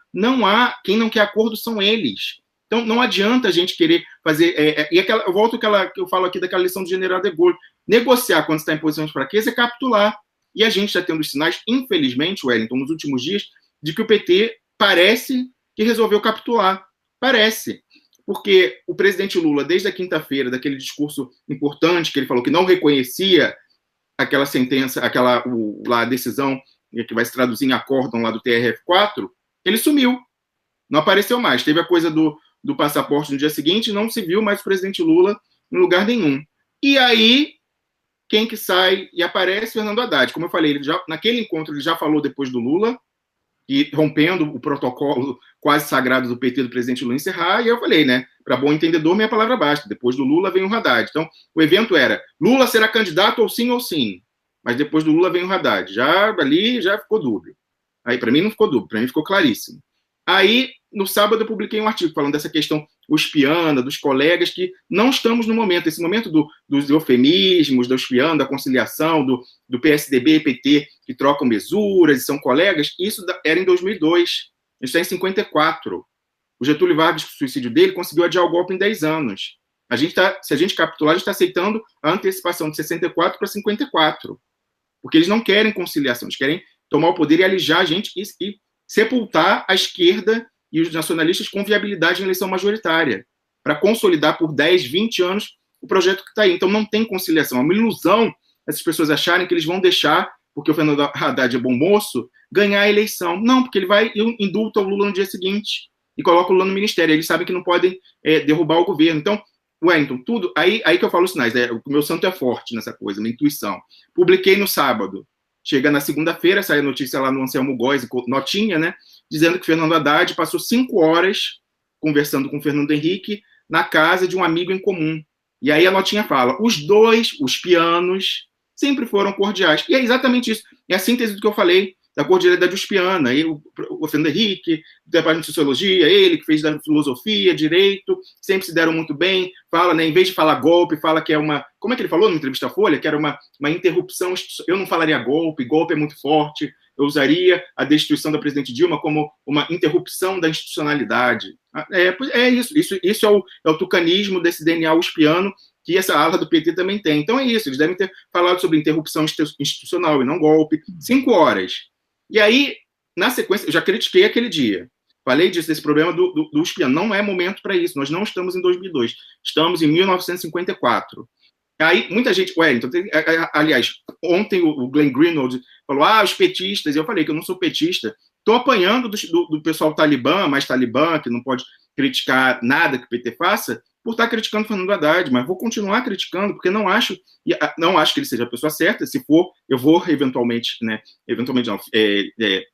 quem não quer acordo são eles. Então, não adianta a gente querer fazer... eu volto àquela que eu falo aqui daquela lição do general de Gaulle. Negociar quando está em posição de fraqueza é capitular. E a gente está tendo os sinais, infelizmente, Wellington, nos últimos dias, de que o PT parece que resolveu capitular. Parece. Porque o presidente Lula, desde a quinta-feira, daquele discurso importante, que ele falou que não reconhecia aquela sentença, a decisão que vai se traduzir em acórdão lá do TRF4, ele sumiu. Não apareceu mais. Teve a coisa do passaporte no dia seguinte, não se viu mais o presidente Lula em lugar nenhum. E aí, quem que sai e aparece? Fernando Haddad. Como eu falei, naquele encontro ele já falou depois do Lula, e rompendo o protocolo quase sagrado do PT do presidente Lula encerrar, e eu falei, né, para bom entendedor, minha palavra basta. Depois do Lula vem o Haddad. Então, o evento era, Lula será candidato ou sim, mas depois do Lula vem o Haddad. Ali já ficou dúbio. Aí, para mim, não ficou dúbio, para mim ficou claríssimo. Aí, no sábado, eu publiquei um artigo falando dessa questão uspiana, dos colegas, que não estamos no momento, esse momento dos eufemismos, da uspiana, da conciliação, do PSDB e PT, que trocam mesuras e são colegas, isso era em 2002. A gente está em 54. O Getúlio Vargas, com o suicídio dele, conseguiu adiar o golpe em 10 anos. Se a gente capitular, a gente está aceitando a antecipação de 64 para 54. Porque eles não querem conciliação, eles querem tomar o poder e alijar a gente e sepultar a esquerda e os nacionalistas com viabilidade em eleição majoritária, para consolidar por 10, 20 anos o projeto que está aí. Então não tem conciliação. É uma ilusão essas pessoas acharem que eles vão deixar, porque o Fernando Haddad é bom moço, ganhar a eleição. Não, porque ele vai e indulta o Lula no dia seguinte e coloca o Lula no ministério. Eles sabem que não podem derrubar o governo. Então, Wellington, tudo... Aí que eu falo os sinais. O meu santo é forte nessa coisa, minha intuição. Publiquei no sábado. Chega na segunda-feira, sai a notícia lá no Anselmo Góes, notinha, né? Dizendo que Fernando Haddad passou 5 horas conversando com Fernando Henrique na casa de um amigo em comum. E aí a notinha fala, os dois, os pianos, sempre foram cordiais. E é exatamente isso. É a síntese do que eu falei, da cordialidade uspiana. Aí o Fernando Henrique, do Departamento de Sociologia, ele que fez da filosofia, direito, sempre se deram muito bem. Fala, né, em vez de falar golpe, fala que é uma... Como é que ele falou na entrevista à Folha? Que era uma interrupção. Eu não falaria golpe é muito forte. Eu usaria a destituição da presidente Dilma como uma interrupção da institucionalidade. É isso. Isso é o tucanismo desse DNA uspiano que essa ala do PT também tem. Então é isso. Eles devem ter falado sobre interrupção institucional e não golpe. 5 horas. E aí, na sequência, eu já critiquei aquele dia. Falei disso, desse problema do uspiano. Não é momento para isso. Nós não estamos em 2002. Estamos em 1954. Aí, muita gente... Wellington, aliás, ontem o Glenn Greenwald falou, os petistas. E eu falei que eu não sou petista. Estou apanhando do pessoal talibã, mais talibã, que não pode criticar nada que o PT faça, por estar criticando o Fernando Haddad, mas vou continuar criticando, porque não acho que ele seja a pessoa certa. Se for, eu vou eventualmente não,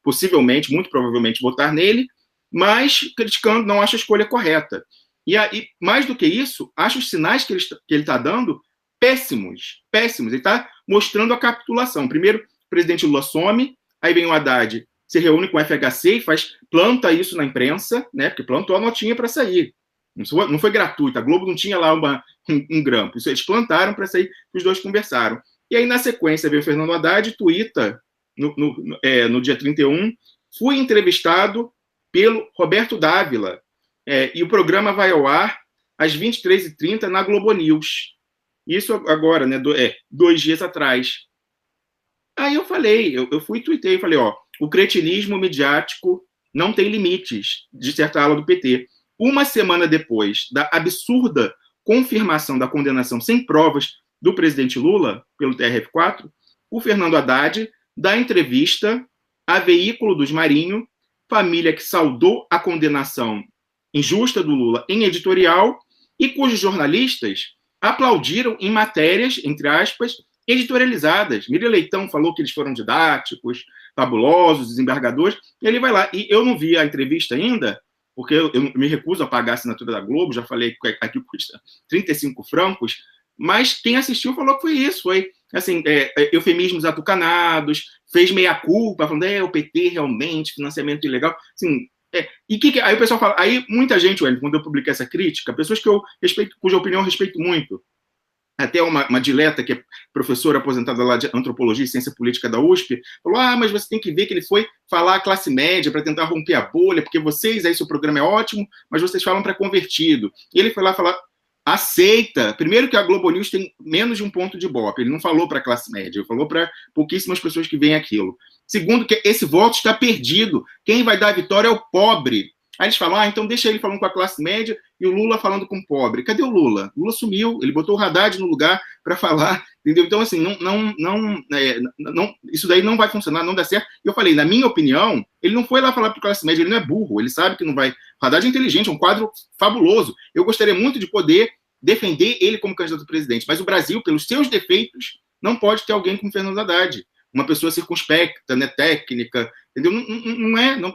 possivelmente, muito provavelmente, votar nele, mas criticando, não acho a escolha correta. E aí, mais do que isso, acho os sinais que ele está dando péssimos. Ele está mostrando a capitulação. Primeiro, o presidente Lula some, aí vem o Haddad, se reúne com o FHC e planta isso na imprensa, né, porque plantou a notinha para sair. Não foi gratuito, a Globo não tinha lá um grampo. Isso eles plantaram para sair, os dois conversaram. E aí, na sequência, veio o Fernando Haddad, tuita, no dia 31, fui entrevistado pelo Roberto Dávila, e o programa vai ao ar às 23h30 na Globo News. Isso agora, né, 2 dias atrás. Aí eu falei, eu fui e tuitei, falei, o cretinismo midiático não tem limites, de certa ala do PT. Uma semana depois da absurda confirmação da condenação sem provas do presidente Lula pelo TRF4, o Fernando Haddad dá entrevista a veículo dos Marinho, família que saudou a condenação injusta do Lula em editorial e cujos jornalistas aplaudiram em matérias, entre aspas, editorializadas. Miriam Leitão falou que eles foram didáticos, fabulosos, desembargadores, e ele vai lá. E eu não vi a entrevista ainda, porque eu me recuso a pagar a assinatura da Globo, já falei que aqui custa 35 francos, mas quem assistiu falou que foi isso, foi assim, eufemismos atucanados, fez meia-culpa, falando, o PT realmente, financiamento ilegal, assim, aí o pessoal fala, aí muita gente, quando eu publiquei essa crítica, pessoas que eu respeito, cuja opinião eu respeito muito, até uma dileta que é professora aposentada lá de Antropologia e Ciência Política da USP, falou, mas você tem que ver que ele foi falar a classe média para tentar romper a bolha, porque vocês, aí seu programa é ótimo, mas vocês falam para convertido. E ele foi lá falar, aceita, primeiro que a Globo News tem menos de um ponto de ibope, ele não falou para a classe média, ele falou para pouquíssimas pessoas que veem aquilo. Segundo, que esse voto está perdido, quem vai dar a vitória é o pobre. Aí eles falam, então deixa ele falando com a classe média e o Lula falando com o pobre. Cadê o Lula? Lula sumiu, ele botou o Haddad no lugar para falar, entendeu? Então, assim, isso daí não vai funcionar, não dá certo. E eu falei, na minha opinião, ele não foi lá falar para a classe média, ele não é burro, ele sabe que não vai... O Haddad é inteligente, é um quadro fabuloso. Eu gostaria muito de poder defender ele como candidato a presidente, mas o Brasil, pelos seus defeitos, não pode ter alguém como Fernando Haddad. Uma pessoa circunspecta, né, técnica, entendeu?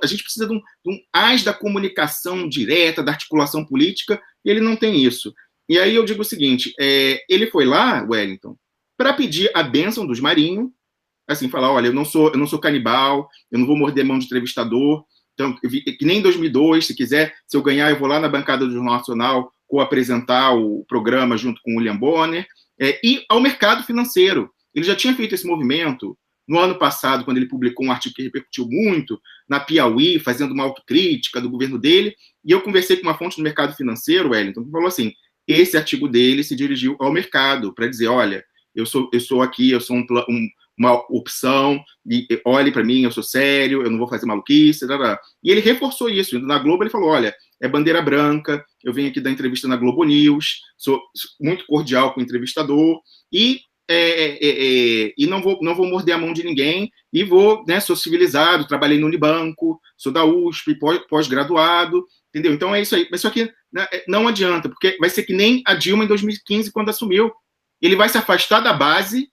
A gente precisa de um as da comunicação direta, da articulação política, e ele não tem isso. E aí eu digo o seguinte, ele foi lá, Wellington, para pedir a bênção dos Marinho, assim, falar, olha, eu não sou canibal, eu não vou morder a mão de entrevistador, então, que nem em 2002, se eu ganhar, eu vou lá na bancada do Jornal Nacional co-apresentar o programa junto com o William Bonner, e ao mercado financeiro. Ele já tinha feito esse movimento no ano passado, quando ele publicou um artigo que repercutiu muito, na Piauí, fazendo uma autocrítica do governo dele, e eu conversei com uma fonte do mercado financeiro, Wellington, que falou assim, esse artigo dele se dirigiu ao mercado, para dizer, olha, eu sou aqui, eu sou uma opção, e olhe para mim, eu sou sério, eu não vou fazer maluquice, e ele reforçou isso, na Globo ele falou, olha, é bandeira branca, eu venho aqui dar entrevista na Globo News, sou muito cordial com o entrevistador, e não vou morder a mão de ninguém, e sou civilizado, trabalhei no Unibanco, sou da USP, pós-graduado, entendeu? Então é isso aí. Mas só que não adianta, porque vai ser que nem a Dilma em 2015, quando assumiu. Ele vai se afastar da base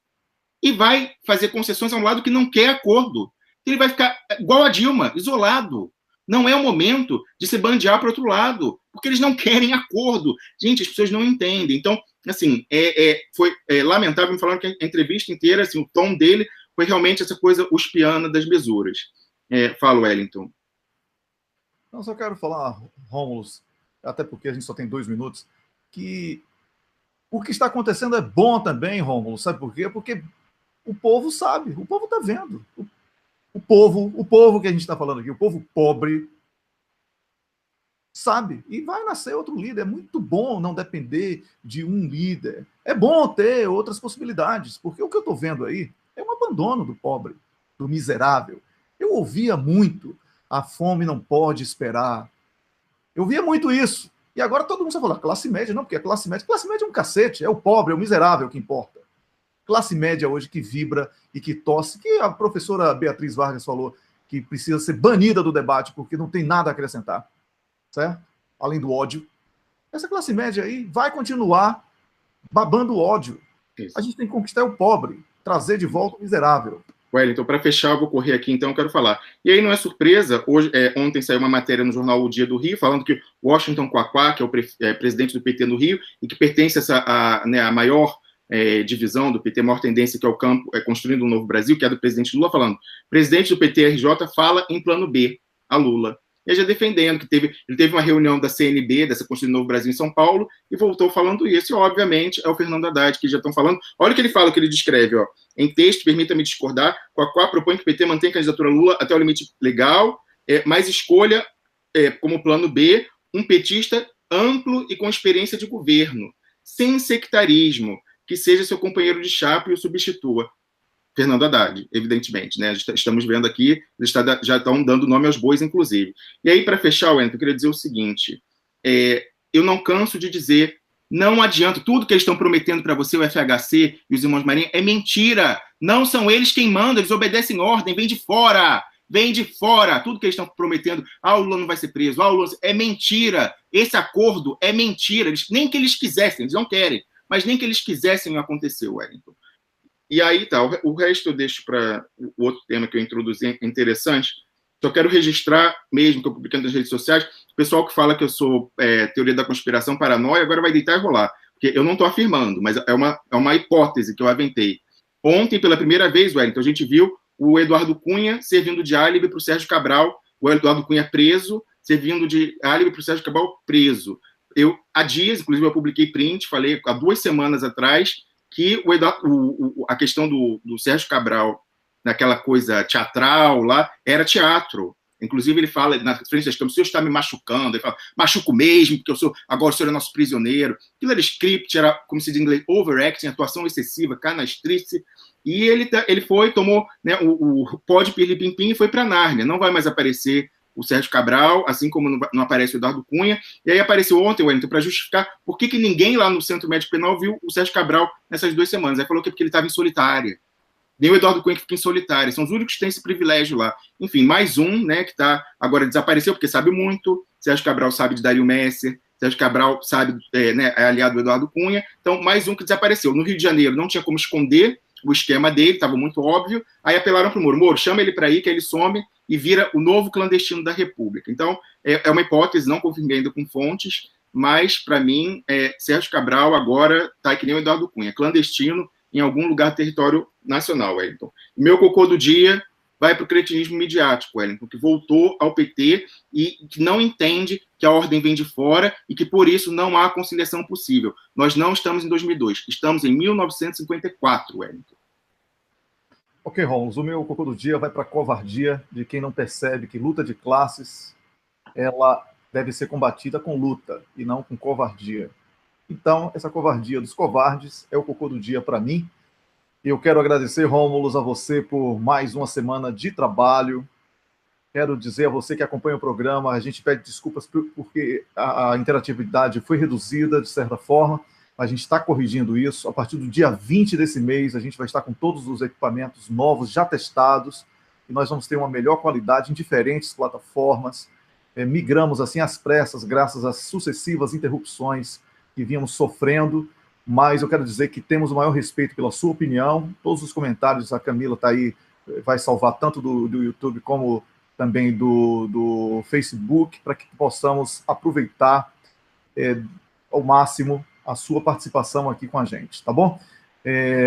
e vai fazer concessões a um lado que não quer acordo. Ele vai ficar igual a Dilma, isolado. Não é o momento de se bandear para o outro lado, porque eles não querem acordo. Gente, as pessoas não entendem. Então, assim, foi lamentável, me falaram que a entrevista inteira, assim, o tom dele foi realmente essa coisa uspiana das mesuras. Fala, Wellington. Não, só quero falar, Rômulo, até porque a gente só tem 2 minutos, que o que está acontecendo é bom também, Rômulo, sabe por quê? Porque o povo sabe, o povo está vendo. O povo que a gente está falando aqui, o povo pobre, sabe? E vai nascer outro líder. É muito bom não depender de um líder. É bom ter outras possibilidades, porque o que eu estou vendo aí é um abandono do pobre, do miserável. Eu ouvia muito, a fome não pode esperar. Eu via muito isso. E agora todo mundo só fala, classe média, não, porque a classe média é um cacete, é o pobre, é o miserável que importa. Classe média hoje que vibra e que tosse, que a professora Beatriz Vargas falou que precisa ser banida do debate porque não tem nada a acrescentar, certo? Além do ódio. Essa classe média aí vai continuar babando ódio. Isso. A gente tem que conquistar o pobre, trazer de volta o miserável. Wellington, para fechar, eu vou correr aqui, então eu quero falar. E aí não é surpresa, ontem saiu uma matéria no jornal O Dia do Rio, falando que Washington Quaquá, que é o presidente do PT no Rio, e que pertence a maior divisão do PT, maior tendência, que é o campo Construindo um Novo Brasil, que é do presidente Lula, falando, presidente do PT-RJ fala em plano B, a Lula. E já defendendo que ele teve uma reunião da CNB, dessa Construindo um Novo Brasil em São Paulo, e voltou falando isso. E, obviamente, é o Fernando Haddad, que já estão falando. Olha o que ele fala, o que ele descreve. Ó. Em texto, permita-me discordar, Quaquá propõe que o PT mantenha a candidatura Lula até o limite legal, mas escolha, como plano B, um petista amplo e com experiência de governo, sem sectarismo, que seja seu companheiro de chapa e o substitua. Fernando Haddad, evidentemente, né? Estamos vendo aqui, eles já estão dando nome aos bois, inclusive. E aí, para fechar, Wellington, eu queria dizer o seguinte, eu não canso de dizer, não adianta, tudo que eles estão prometendo para você, o FHC e os irmãos Marinho, é mentira, não são eles quem mandam, eles obedecem ordem, vem de fora, tudo que eles estão prometendo, o Lula não vai ser preso, o Lula... é mentira, esse acordo é mentira, nem que eles quisessem, eles não querem, mas nem que eles quisessem não aconteceu, Wellington. E aí, tá, o resto eu deixo para o outro tema que eu introduzi, interessante. Só quero registrar, mesmo que eu publiquei nas redes sociais, o pessoal que fala que eu sou teoria da conspiração, paranoia, agora vai deitar e rolar. Porque eu não estou afirmando, mas é uma hipótese que eu aventei. Ontem, pela primeira vez, Wellington, a gente viu o Eduardo Cunha servindo de álibi para o Sérgio Cabral, o Eduardo Cunha preso, servindo de álibi para o Sérgio Cabral preso. Há dias, inclusive eu publiquei print, falei há 2 semanas atrás, que a questão do Sérgio Cabral, naquela coisa teatral lá, era teatro. Inclusive, ele fala na frente das câmeras, o senhor está me machucando. Ele fala, machuco mesmo, porque agora o senhor é nosso prisioneiro. Aquilo era script, era, como se diz em inglês, overacting, atuação excessiva, canastrice. E ele foi, tomou, né, o pó de pirlim-pim-pim e foi para Nárnia. Não vai mais aparecer o Sérgio Cabral, assim como não aparece o Eduardo Cunha, e aí apareceu ontem, Wellington, para justificar por que ninguém lá no Centro Médico Penal viu o Sérgio Cabral nessas 2 semanas. Aí falou que é porque ele estava em solitária. Nem o Eduardo Cunha que fica em solitária. São os únicos que têm esse privilégio lá. Enfim, mais um, né, que agora desapareceu, porque sabe muito. Sérgio Cabral sabe de Dario Messer. Sérgio Cabral sabe, né, é aliado do Eduardo Cunha. Então, mais um que desapareceu. No Rio de Janeiro não tinha como esconder o esquema dele, estava muito óbvio. Aí apelaram para o Moro. Moro, chama ele para aí, que ele some e vira o novo clandestino da República. Então, é uma hipótese, não confirmei ainda com fontes, mas, para mim, Sérgio Cabral agora está que nem o Eduardo Cunha, clandestino em algum lugar do território nacional, Wellington. Meu cocô do dia vai para o cretinismo midiático, Wellington, que voltou ao PT e que não entende que a ordem vem de fora e que, por isso, não há conciliação possível. Nós não estamos em 2002, estamos em 1954, Wellington. Ok, Rômulo, o meu cocô do dia vai para a covardia de quem não percebe que luta de classes ela deve ser combatida com luta e não com covardia. Então, essa covardia dos covardes é o cocô do dia para mim. Eu quero agradecer, Rômulo, a você por mais uma semana de trabalho. Quero dizer a você que acompanha o programa, a gente pede desculpas porque a interatividade foi reduzida, de certa forma. A gente está corrigindo isso. A partir do dia 20 desse mês, a gente vai estar com todos os equipamentos novos, já testados, e nós vamos ter uma melhor qualidade em diferentes plataformas. Migramos assim às pressas, graças às sucessivas interrupções que vínhamos sofrendo. mas eu quero dizer que temos o maior respeito pela sua opinião. Todos os comentários, a Camila está aí, vai salvar tanto do YouTube como também do Facebook, para que possamos aproveitar ao máximo a sua participação aqui com a gente, tá bom?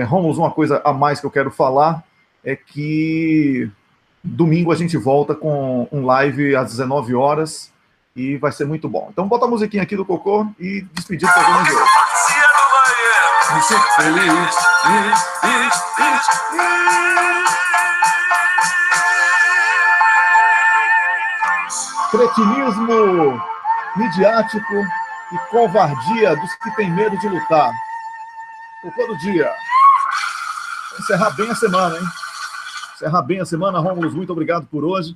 Rômulo, uma coisa a mais que eu quero falar é que domingo a gente volta com um live às 19 horas e vai ser muito bom. Então bota a musiquinha aqui do Cocô e despedir do programa de hoje. Cretinismo midiático e covardia dos que têm medo de lutar. Cocô do dia. Vou encerrar bem a semana, hein? Encerrar bem a semana, Rômulo, muito obrigado por hoje.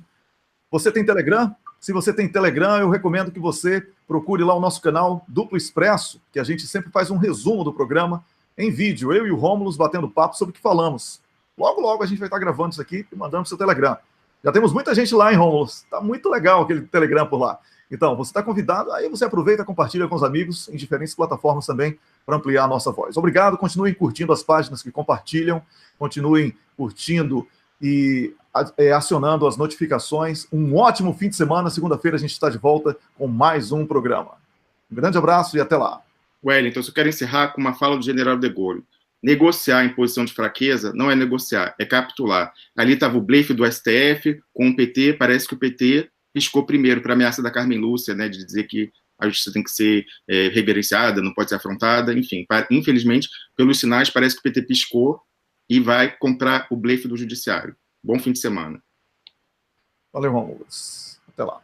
Você tem Telegram? Se você tem Telegram, eu recomendo que você procure lá o nosso canal Duplo Expresso, que a gente sempre faz um resumo do programa em vídeo, eu e o Rômulo batendo papo sobre o que falamos. Logo, logo a gente vai estar gravando isso aqui e mandando para o seu Telegram. Já temos muita gente lá, hein, Rômulo? Está muito legal aquele Telegram por lá. Então, você está convidado, aí você aproveita e compartilha com os amigos em diferentes plataformas também para ampliar a nossa voz. Obrigado, continuem curtindo as páginas que compartilham, continuem curtindo e acionando as notificações. Um ótimo fim de semana. Segunda-feira a gente está de volta com mais um programa. Um grande abraço e até lá. Wellington, eu quero encerrar com uma fala do general de Gaulle. Negociar em posição de fraqueza não é negociar, é capitular. Ali estava o blefe do STF com o PT, parece que o PT piscou primeiro para a ameaça da Carmen Lúcia, né, de dizer que a justiça tem que ser reverenciada, não pode ser afrontada, enfim. Infelizmente, pelos sinais, parece que o PT piscou e vai comprar o blefe do judiciário. Bom fim de semana. Valeu, Rômulo. Até lá.